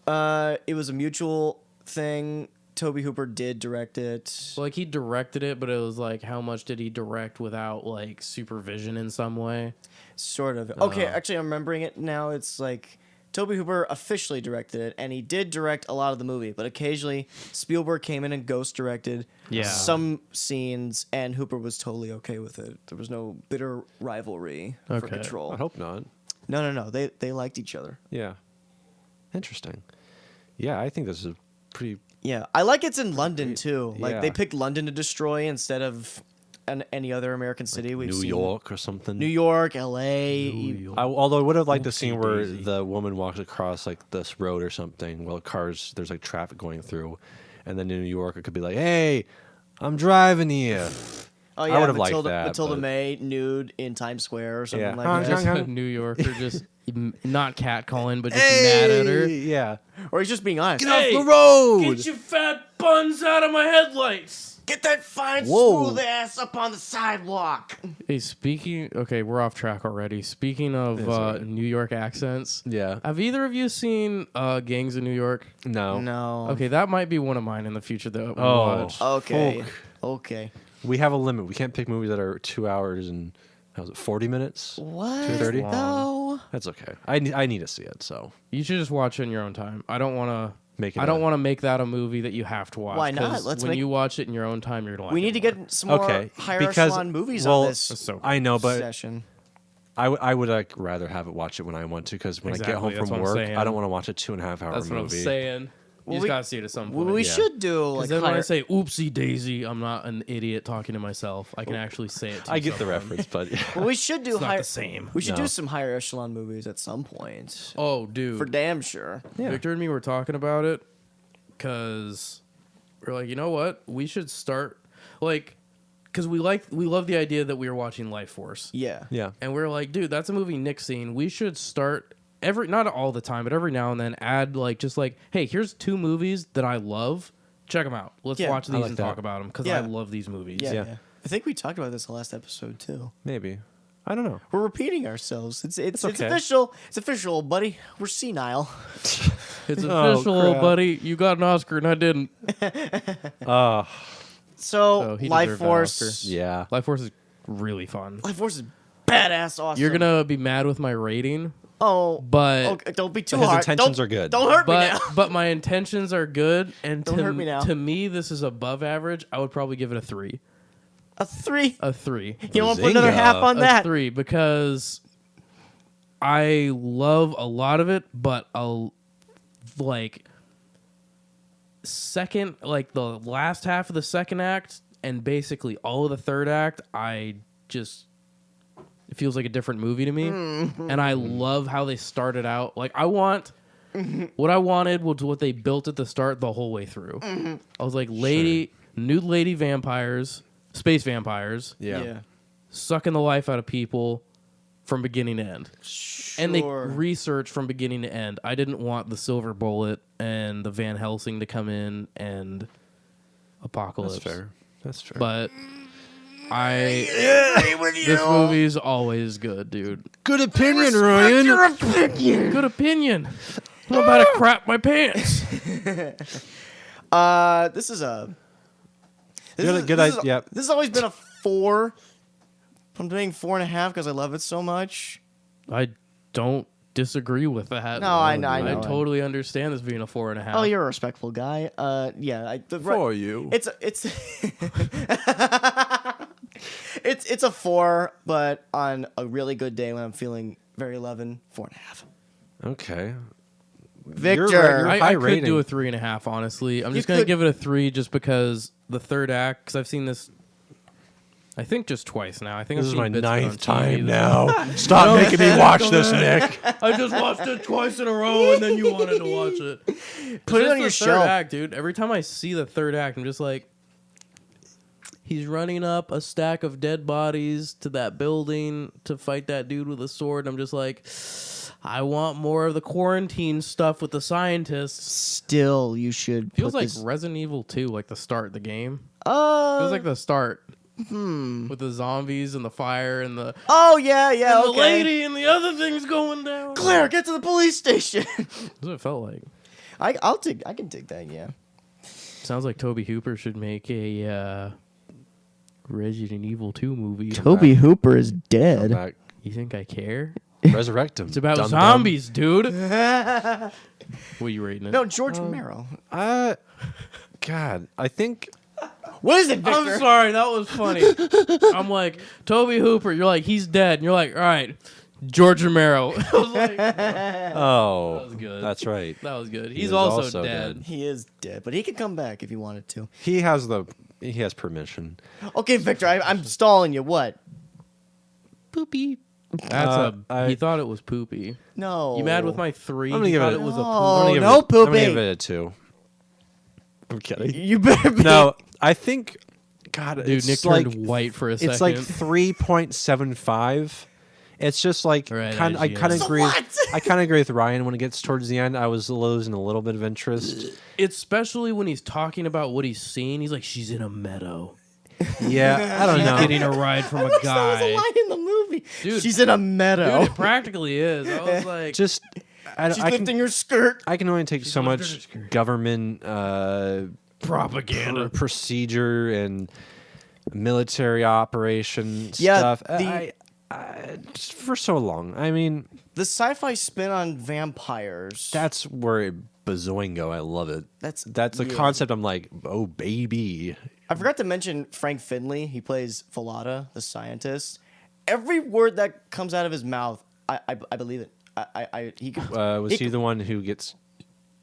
it was a mutual thing. Toby Hooper did direct it. Like he directed it, but it was like, how much did he direct without like supervision in some way? Sort of. Okay, actually, I'm remembering it now. It's like Toby Hooper officially directed it, and he did direct a lot of the movie, but occasionally Spielberg came in and ghost directed some scenes, and Hooper was totally okay with it. There was no bitter rivalry for Okay. control. I hope not. No. They liked each other. Yeah. Interesting. Yeah, I think this is a pretty. Yeah, I like it's in London too. Like Yeah. they picked London to destroy instead of any other American city we've New seen. York or something. New York, L.A. Although I would have liked the scene where Oopsie-daisy. the woman walks across like this road or something while there's like traffic going through, and then in New York it could be like, "Hey, I'm driving here." Oh I yeah, would've liked Matilda, that, Matilda but- May nude in Times Square or something Yeah. like that. Just a New Yorker, just not catcalling, but just mad at her. Yeah. Or he's just being honest. Get off the road. Get your fat buns out of my headlights. Get that fine, Whoa. smooth ass up on the sidewalk. Hey, okay, we're off track already. Speaking of alright. New York accents, Yeah. have either of you seen Gangs of New York? No. No. Okay, that might be one of mine in the future that we Oh. watch. Okay. Folk. Okay. We have a limit. We can't pick movies that are 2 hours and how's it, 40 minutes? What? 2:30? No. That's okay. I need to see it, so You should just watch it in your own time. I don't want to make it. I don't want to make that a movie that you have to watch. Why not? 'cause Let's when make- you watch it in your own time, you're gonna like We it need to more. get some more Okay, higher because- echelon movies well, on this So I know, but session. I would like rather have it watch it when I want to because when I get home Exactly, that's from what I'm work, saying. I don't want to watch a 2.5 hour That's what movie. I'm saying. You Well, just we- gotta see it at some Well, point. we yeah. should do Because like then when I higher. say "oopsie daisy," I'm not an idiot talking to myself. I can actually say it. To I get the someone. reference, but Well, we should do It's not higher. the same. We should No. do some higher echelon movies at some point. Oh, dude. For damn sure. Yeah. Victor and me were talking about it because we're like, you know what? We should start because we love the idea that we were watching Life Force, Yeah. yeah, and we're like, dude, that's a movie Nick's seen. We should start not all the time, but every now and then add hey, here's 2 movies that I love. Check them out. Let's Yeah, watch I these like and that. talk about them because Yeah. I love these movies. Yeah. Yeah. I think we talked about this the last episode too. maybe. I don't know. We're repeating ourselves. It's okay. official. It's official, buddy. We're senile. It's Oh, official, old crap. buddy. You got an Oscar and I didn't. So he Life deserved that Force. Oscar. Yeah, Life Force is really fun. Life Force is badass. Awesome. You're gonna be mad with my rating, Oh, but okay, don't be too His hard. intentions Don't- are good. Don't hurt me now. but my intentions are good, and Don't hurt me now. to me, this is above average. I would probably give it a 3. A 3. A 3. You want to put another Bazinga. half on A that? 3 because I love a lot of it, but second, the last half of the second act and basically all of the third act, it it feels like a different movie to me. And I love how they started out. Like what I wanted was what they built at the start the whole way through. I was like, nude lady vampires, space vampires, Yeah. sucking the life out of people from beginning to end. Sure. And they research from beginning to end. I didn't want the Silver Bullet and the Van Helsing to come in and Apocalypse. That's fair. But this movie's always good, dude. Good opinion, Ryan. Your opinion. Good opinion. I'm about to crap my pants. This is a. Yep. This has always been a 4. I'm doing 4.5 because I love it so much. I don't disagree with that. No, I know. I totally understand this being a 4.5. Oh, you're a respectful guy. Yeah. For you. It's it's a 4, but on a really good day when I'm feeling very loving, 4.5. Okay. Victor, You're I high could rating. do a 3.5, honestly. I'm You just going to could- give it a 3 just because the third act, because I've seen this, I think just twice now. I think This I've is seen my bits of it on 9th TV. time now. Stop making me watch this, Nick. I just watched it twice in a row, and then you wanted to watch it. Put it Just on your the third shelf. act, dude. Every time I see the third act, I'm just like, he's running up a stack of dead bodies to that building to fight that dude with a sword. I'm just like, I want more of the quarantine stuff with the scientists. Still, you should. Feels put like this, Resident Evil 2, like the start of the game. Feels like the start. Hmm. With the zombies and the fire and the, Oh yeah, and okay. the lady and the other things going down. Claire, get to the police station. That's what it felt like. I can dig that. Yeah. Sounds like Toby Hooper should make a Resident Evil 2 movie. Toby Hooper is Come dead. back. You think I care? Resurrect him. It's about Dum-dum. zombies, dude. What are you rating it? No, George Romero. God, I think What is it, Victor? I'm sorry, that was funny. I'm like, Toby Hooper, you're like, he's dead. And you're like, all right, George Romero. I was like, that Oh, was good. that's right. was good. He He's is also, also dead. dead. He is dead, but he could come back if he wanted to. He has permission. Okay, Victor, I'm stalling you. What? Poopy. That's I- he thought it was poopy. No. You mad with my 3? I'm gonna He give thought it- it was a No. poop. I'm gonna give no it, I'm gonna pooping. give it a 2. I'm kidding. You better be. No, I think. God, Dude, it's Nick like turned white for a second. it's like 3.75. It's just like Right, I kind of IGN. agree. What? I kind of agree with Ryan when it gets towards the end. I was losing a little bit of interest. Especially when he's talking about what he's seeing. He's like, she's in a meadow. Yeah, I don't She's know. getting a ride from a That was a guy. line in the movie. Dude. She's in a meadow. Dude, it practically is. I was like, Just She's lifting her skirt. I can only take so lifting much her skirt. government propaganda. procedure and military operation Yeah, stuff. the- Just for so long. I mean, The sci-fi spin on vampires. that's where Bazoingo. I love it. That's the yeah. concept. I'm like, oh baby. I forgot to mention Frank Finley. He plays Falada, the scientist. Every word that comes out of his mouth, I believe it. Was he the one who gets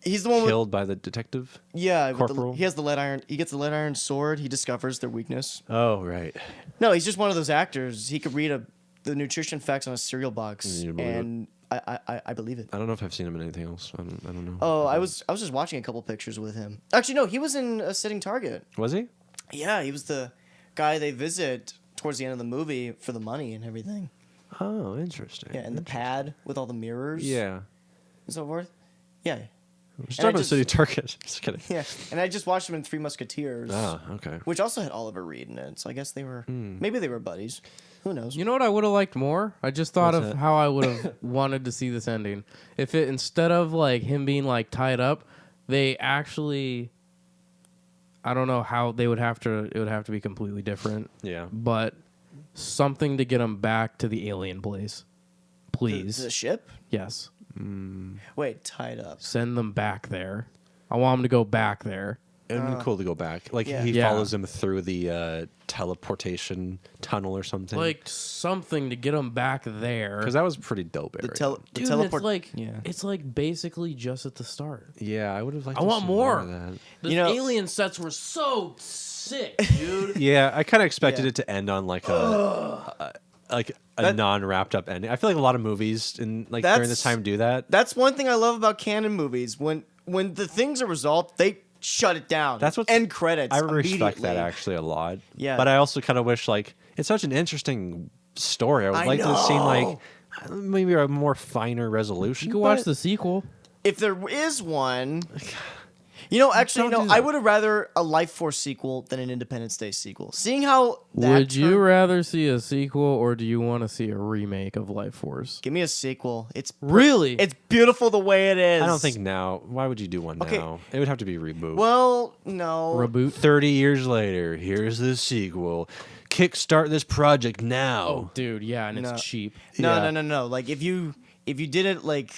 He's the one killed by the detective? with with Corporal? he has the lead iron. He gets the lead iron sword. He discovers their weakness. Oh right. No, he's just one of those actors. He could read the nutrition facts on a cereal box, You believe it. and I believe it. I don't know if I've seen him in anything else. I don't know. Oh, I was just watching a couple pictures with him. Actually, no, he was in A Sitting Target. Was he? Yeah, he was the guy they visit towards the end of the movie for the money and everything. Oh, interesting. Yeah, and the pad with all the mirrors. Yeah. And so forth. Yeah. Just I talking about just- City Target. Just kidding. Yeah. And I just watched him in Three Musketeers. Ah, okay. Which also had Oliver Reed in it. So I guess they were maybe they were buddies. Who knows? You know what I would have liked more? I just thought What's of that? how I would have wanted to see this ending. If it, instead of like him being like tied up, they actually, I don't know how they would have to. It would have to be completely different. Yeah. But something to get him back to the alien place, please. The ship? Yes, Wait, tied up. send them back there. I want him to go back there. It would be cool to go back. Like yeah. he Yeah. follows him through the teleportation tunnel or something. Like something to get him back there. because that was pretty dope. The, area. the Dude, teleport. it's like yeah. it's like basically just at the start. Yeah, I would have liked. I to want see more. of that. The You know- alien sets were so sick, dude. Yeah, I kind of expected Yeah. it to end on like a like a That- non-wrapped up ending. I feel like a lot of movies in like during this time do that. That's one thing I love about canon movies. When the things are resolved, they shut it down. That's what end credits. I respect immediately. that actually a lot. Yeah. But I also kind of wish like it's such an interesting story. I would I like to have seen like know. maybe a more finer resolution. You can watch but- the sequel. If there is one, actually, Don't do I that. would have rather a Lifeforce sequel than an Independence Day sequel. Seeing how that Would you turned- rather see a sequel or do you want to see a remake of Lifeforce? give me a sequel? It's Really? it's beautiful the way it is. I don't think now. Why would you do one Okay. now? It would have to be reboot. Well, no. Reboot? 30 years later, here's the sequel. Kickstart this project now. Oh, dude, yeah, and No. it's cheap. No, Yeah. no. Like if you did it like,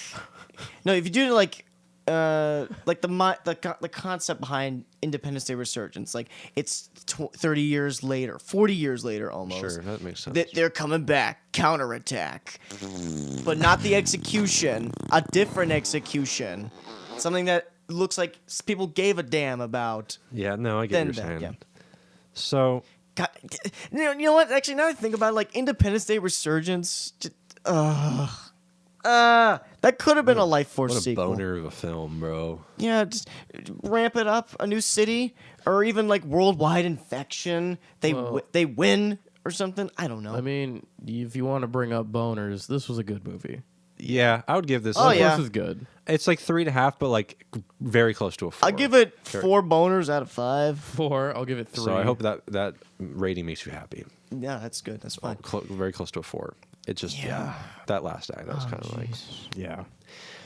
no, if you did it like the concept behind Independence Day Resurgence, like it's 30 years later, 40 years later almost. Sure, that makes sense. They're coming back, counterattack, but not the execution, a different execution, something that looks like people gave a damn about. Yeah, no, I get Then what you're that, saying. yeah. So, God, you know what? Actually, now that I think about it, like Independence Day Resurgence, that could have been a Lifeforce what a sequel. boner of a film, bro. Yeah, just ramp it up, a new city, or even like worldwide infection. They win or something. I don't know. I mean, if you want to bring up boners, this was a good movie. Yeah, I would give this. Oh, yeah. This is good. It's like 3.5, but like very close to a 4. I'll give it Sure. 4 boners out of 5. 4, I'll give it 3. So I hope that rating makes you happy. Yeah, that's good. That's fine. Very close to a 4. It just Yeah. that last act that was kind of like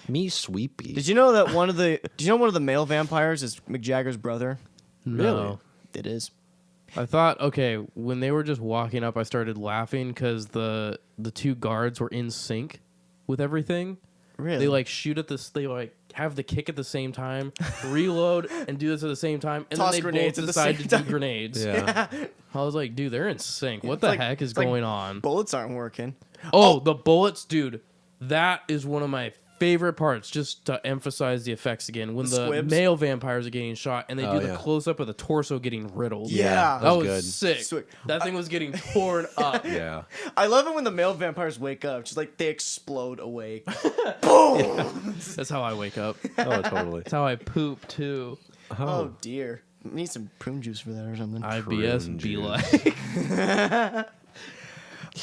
me sweepy. Did you know that one of the male vampires is Mick Jagger's brother? No. It is. I thought, okay, when they were just walking up, I started laughing because the 2 guards were in sync with everything. Really? They like shoot at this. They like have the kick at the same time, reload, and do this at the same time, and Toss then they grenades both at the decide same to time. do grenades. Yeah. I was like, dude, they're in sync. What It's the like- heck is it's like going on? Bullets aren't working. Oh, the bullets, dude. That is one of my favorite parts, just to emphasize the effects again. When The the squibs? male vampires are getting shot and they Oh, do the yeah. close up of the torso getting riddled. Yeah. That was was good. sick. Sweet. That thing was getting torn up. Yeah. I love it when the male vampires wake up. Just like they explode awake. Boom! That's how I wake up. Oh, totally. That's how I poop too. Oh dear. Need some prune juice for that or something. IBS Prune be juice. like.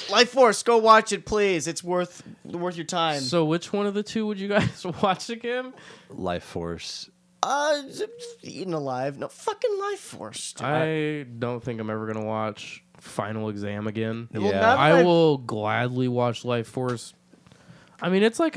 Lifeforce, go watch it, please. It's worth your time. So which one of the 2 would you guys watch again? Lifeforce. Eaten Alive. No, fucking Lifeforce. dude. I don't think I'm ever gonna watch Final Exam again. Well, Yeah. now that I I've- will gladly watch Lifeforce. I mean, it's like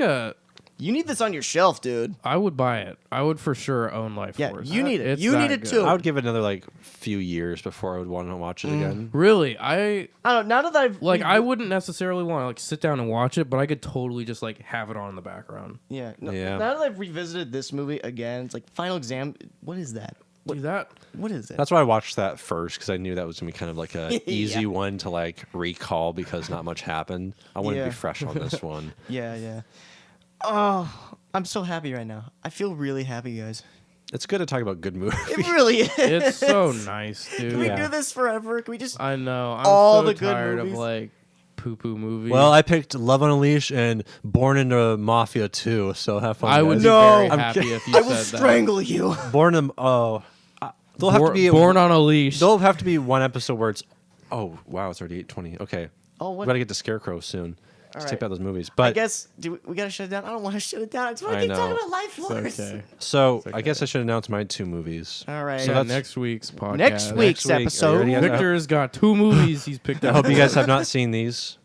You need this on your shelf, dude. I would buy it. I would for sure own Lifeforce. Yeah, you need it. It's You that need it good. too. I would give it another like few years before I would want to watch it again. Really, I don't know. Now that I've I wouldn't necessarily want to like sit down and watch it, but I could totally just like have it on in the background. yeah. Yeah. Now that I've revisited this movie again, it's like Final Exam. What is that? Do that. What is it? That's why I watched that first because I knew that was gonna be kind of like a Yeah. easy one to like recall because not much happened. I wanted to Yeah. be fresh on this one. Yeah. Oh, I'm so happy right now. I feel really happy, guys. It's good to talk about good movies. It really is. It's so nice, dude. Can we Yeah. do this forever? Can we just? I know. I'm All so the good tired movies. of like poo-poo movies. Well, I picked Love on a Leash and Born into Mafia 2, so have fun. I would guys. be No. very I'm happy if you I said will that. strangle you. Born in they'll have to be Born on a Leash. There'll have to be one episode where it's oh wow, it's already 8:20. Okay. Oh, We what? gotta get to Scarecrow soon. Let's right. take out those movies. I But guess we gotta shut it down. I don't want to shut it down. I just want I to keep talking know. about Lifeforce. It's okay. so okay. I guess I should announce my 2 movies. All right. So Yeah, that's- next week's podcast. Next week's week, episode. already have- Victor's got 2 movies he's picked I up. hope you guys have not seen these.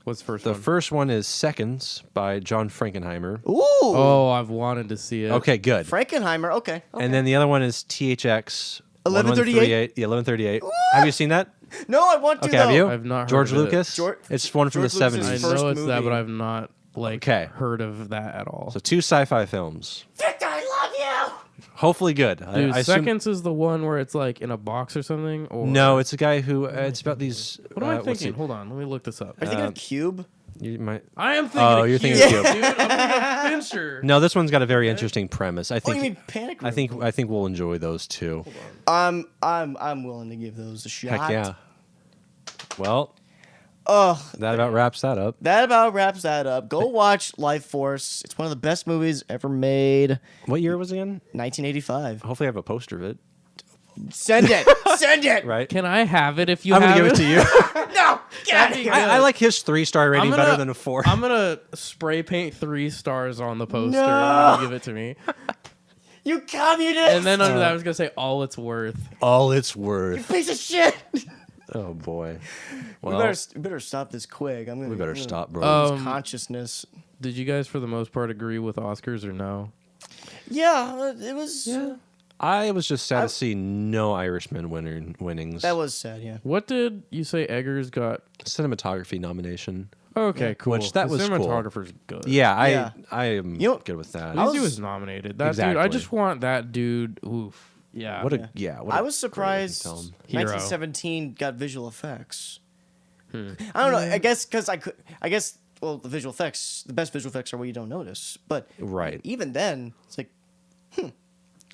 What's the first The one? first one is Seconds by John Frankenheimer. Ooh. Oh, I've wanted to see it. Okay, good. Frankenheimer. Okay. And then the other one is THX 1138? Yeah, 1138. Have you seen that? No, I want to. Okay, though. have you? I've not heard George of it. Lucas. It's one from George the Lucas's 70s. I first know it's that, movie. but I've not Okay. heard of that at all. So 2 sci-fi films. Victor, I love you. Hopefully good. Dude, I assume- Seconds is the one where it's like in a box or something? Or No, it's a guy who. It's about these. What am I what's thinking? he- Hold on, let me look this up. Are you thinking of Cube? You might. I am thinking Oh, of you're Cube, thinking of dude. I'm thinking of Fincher. No, this one's got a very interesting premise. I Oh, think. you mean Panic Room? I think we'll enjoy those too. I'm willing to give those a shot. Heck yeah. Well, Oh, That about wraps that up. that about wraps that up. Go watch Lifeforce. It's one of the best movies ever made. What year was it again? 1985. Hopefully I have a poster of it. Send it. Send it. Right? Can I have it if you I'm have going to give it to you. No. Get out of here. I like his 3-star rating gonna- better than a 4. I'm gonna spray paint 3 stars on the poster No. and you give it to me. You communist. And then under that, I was gonna say all it's worth. All it's worth. Piece of shit. Oh, boy. We Well, better stop this quick. we better stop, bro. Oh. Consciousness. Did you guys, for the most part, agree with Oscars or no? Yeah, it was. I was just sad to see no Irishman winnings. That was sad. Yeah. What did you say? Eggers got. Cinematography nomination. Okay, cool. Which that The was cool. cinematographer's good. Yeah, Yeah. I am You know- good with that. At least he was nominated. That dude. I Exactly. just want that dude. Oof. Yeah. What a what I a was great surprised. film. Hero. 1917 got visual effects. I don't know. I guess because I could. I guess. Well, the visual effects. The best visual effects are what you don't notice. But Right. even then, it's like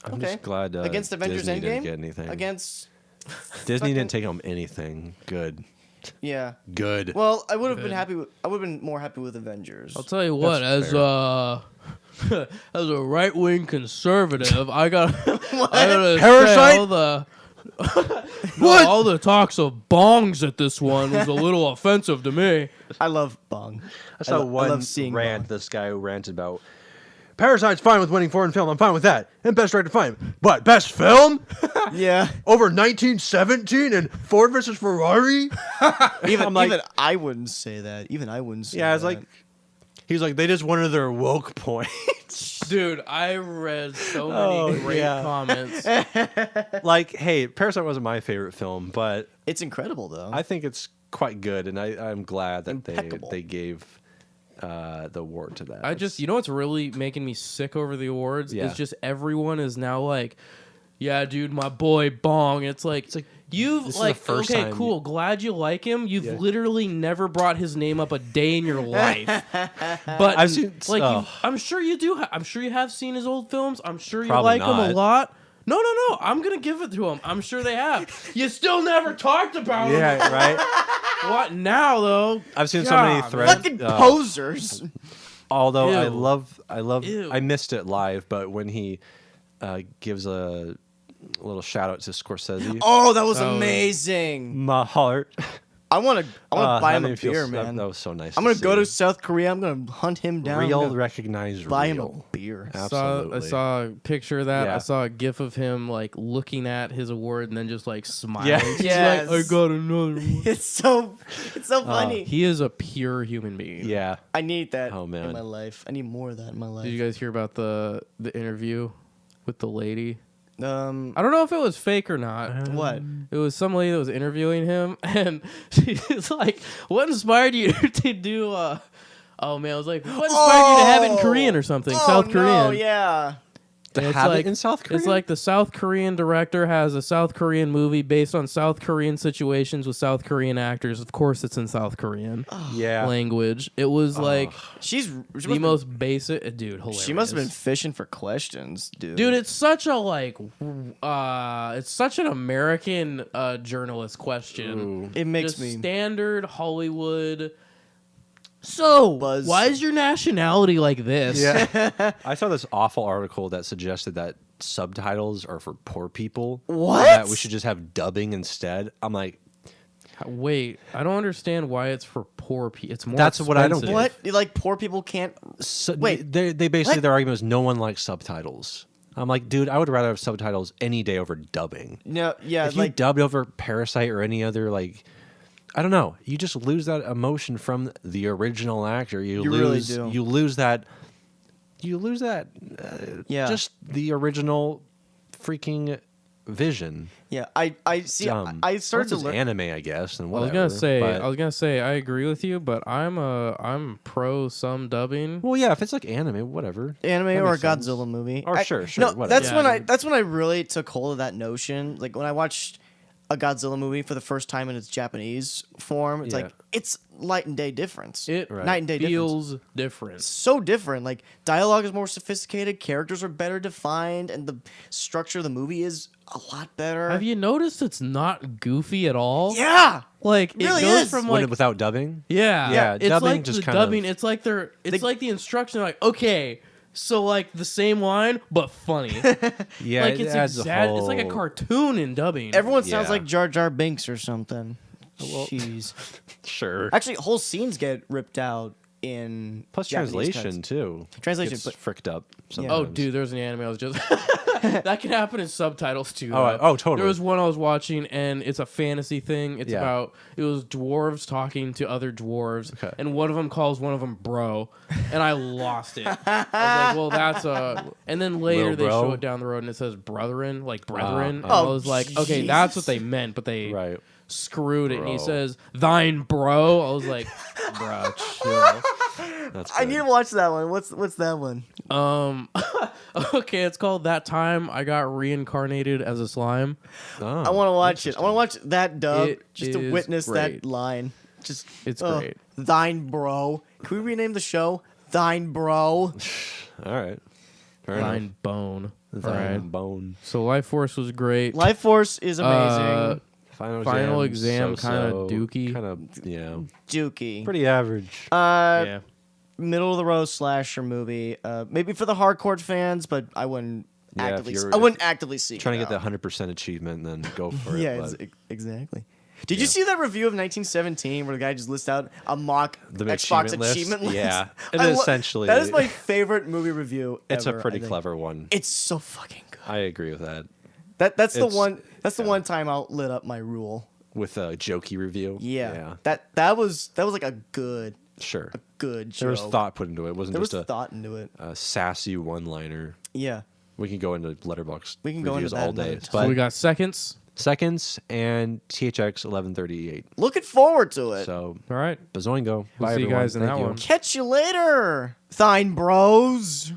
I'm okay. just glad against Avengers Disney didn't Endgame. get anything. Against Disney fucking- didn't take home anything. Good. yeah. Good. Well, I would have been Good. happy. I would have been more happy with Avengers. I'll tell you what. That's As a right wing conservative, I got. I gotta Parasite? say all the. No, all the talks of bongs at this one was a little offensive to me. I love Bong. I saw I one love seeing rant. Bong. This guy who ranted about Parasite's fine with winning foreign film. I'm fine with that. And best director fine. But best film Yeah. over 1917 and Ford versus Ferrari. Even I'm like- even I wouldn't say that. Even I wouldn't say Yeah, that. it's like he's like they just wanted their woke points. Dude, I read so many Oh, great yeah. comments. Like, hey, Parasite wasn't my favorite film, but it's incredible though. I think it's quite good, and I'm glad that Impeccable. they gave the award to that. I just, you know what's really making me sick over the awards? Yeah. Is just everyone is now like, yeah, dude, my boy Bong. It's like you've this is like, the first okay, time cool, glad you like him. You've Yeah. literally never brought his name up a day in your life. But I've seen- like, oh. I'm sure you do. I'm sure you have seen his old films. I'm sure you Probably like him a not. lot. No. I'm gonna give it to him. I'm sure they have. You still never talked about him. yeah, right. What now though? I've seen so many God, threads. Fucking posers. Although I Ew. love, Ew. I missed it live, but when he gives a little shout out to Scorsese, Oh, that was Oh. amazing. my heart. I want to buy that him made a me feel beer, so- man. That was so nice. I'm gonna go to see. South Korea. I'm gonna hunt him down. real, I'm gonna recognize buy him a real. beer. Absolutely. I saw a picture of that. Yeah. I saw a gif of him like looking at his award and then just like smiling. Yeah. He's Yes. like, I got another one. It's so funny. He is a pure human being. Yeah. I need that Oh, man. in my life. I need more of that in my life. Did you guys hear about the interview with the lady? What? I don't know if it was fake or not. It was some lady that was interviewing him, and she's like, "What inspired you to do?" Oh man, I was like, "What inspired you to have it in Korean or something?" South Korean. No, yeah. To And it's have like- it in South Korea. It's like the South Korean director has a South Korean movie based on South Korean situations with South Korean actors. Of course, it's in South Korean yeah. language. It was like She the most basic, dude. Hilarious. She must have been fishing for questions, dude. Dude, it's such a like, it's such an American journalist question. it makes Just me. standard Hollywood. So, Buzz. why is your nationality like this? Yeah. I saw this awful article that suggested that subtitles are for poor people. What? That we should just have dubbing instead. I'm like, Wait, I don't understand why it's for poor people. It's more. That's what I don't expensive. What? Like poor people can't. so Wait, they basically what? their argument was no one likes subtitles. I'm like, dude, I would rather have subtitles any day over dubbing. No, yeah, If you like dubbed over Parasite or any other like, I don't know, you just lose that emotion from the original actor. You You really lose, do. You lose that. You lose that. yeah, Just the original freaking vision. yeah. I see. I started to Plus it's learn. anime, I guess, and I whatever. was but- gonna say, I agree with you, but I'm pro some dubbing. well, yeah, if it's like anime, whatever. Anime That or a makes sense. Godzilla movie. Or sure, No, whatever. that's Yeah. when I really took hold of that notion. Like when I watched a Godzilla movie for the first time in its Japanese form, it's Yeah. like it's night and day difference. It Right. Night and day difference. feels different. So different. Like dialogue is more sophisticated, characters are better defined, and the structure of the movie is a lot better. Have you noticed it's not goofy at all? Yeah. Like it really goes is. from When like without dubbing. yeah, it's dubbing like just the kind of- dubbing. It's like it's like the instruction. Like okay, so like the same line but funny. Yeah, like it it's adds a It's like a whole- cartoon in dubbing. Everyone sounds Yeah. like Jar Jar Binks or something. Jeez. Sure. Actually, whole scenes get ripped out in Plus Japanese translation cuts. too. Translation, Gets but fricked up. Oh, Sometimes. dude, there's an anime I was just. That can happen in subtitles too. Oh, though. totally. There was one I was watching, and it's a fantasy thing. It's Yeah. about it was dwarves talking to other dwarves, Okay. and one of them calls one of them bro, and I lost it. I was like, well, that's a. And then later Lil they bro? show it down the road, and it says brethren, like brethren. And Oh, I was like, okay, that's what Jesus. they meant, but they Right. screwed it. And he Bro. says thine bro. I was like, bro, chill. That's I good. need to watch that one. What's that one? Okay, it's called That Time I Got Reincarnated as a Slime. Oh, I want to watch it. I want to watch that dub It just to is witness great. that line. Just It's great. Thine bro. Can we rename the show Thine Bro? All right. Fair enough. Thine bone. Thine Alright. bone. So Life Force was great. Life Force is amazing. Final exam, kinda dookie. Kind of, yeah. Dookie. Pretty average. Yeah. Middle of the road slasher movie. Maybe for the hardcore fans, but I wouldn't Yeah, if actively. you're- I wouldn't actively seek. Trying to it get the out. 100% achievement, then go for it. Yeah, but exactly. Did you see that review of 1917 where the guy just lists out a mock The Xbox achievement list? achievement list? Yeah. It I essentially- that is my favorite movie review. it's ever, a pretty I think. clever one. It's so fucking good. I agree with that. That's the It's- one. That's the one time I'll lit up my rule. With a jokey review. Yeah. That was like a good Sure. joke. There was thought put into it. It wasn't There was just thought into it. a sassy one-liner. Yeah. We can go into Letterboxd We can go reviews into that all day. another time. So But we got seconds. seconds and THX 1138. Looking forward to it. So All right. Bazoingo. We'll Bye, see you everyone. guys in Thank that you. one. Catch you later, Thine Bros.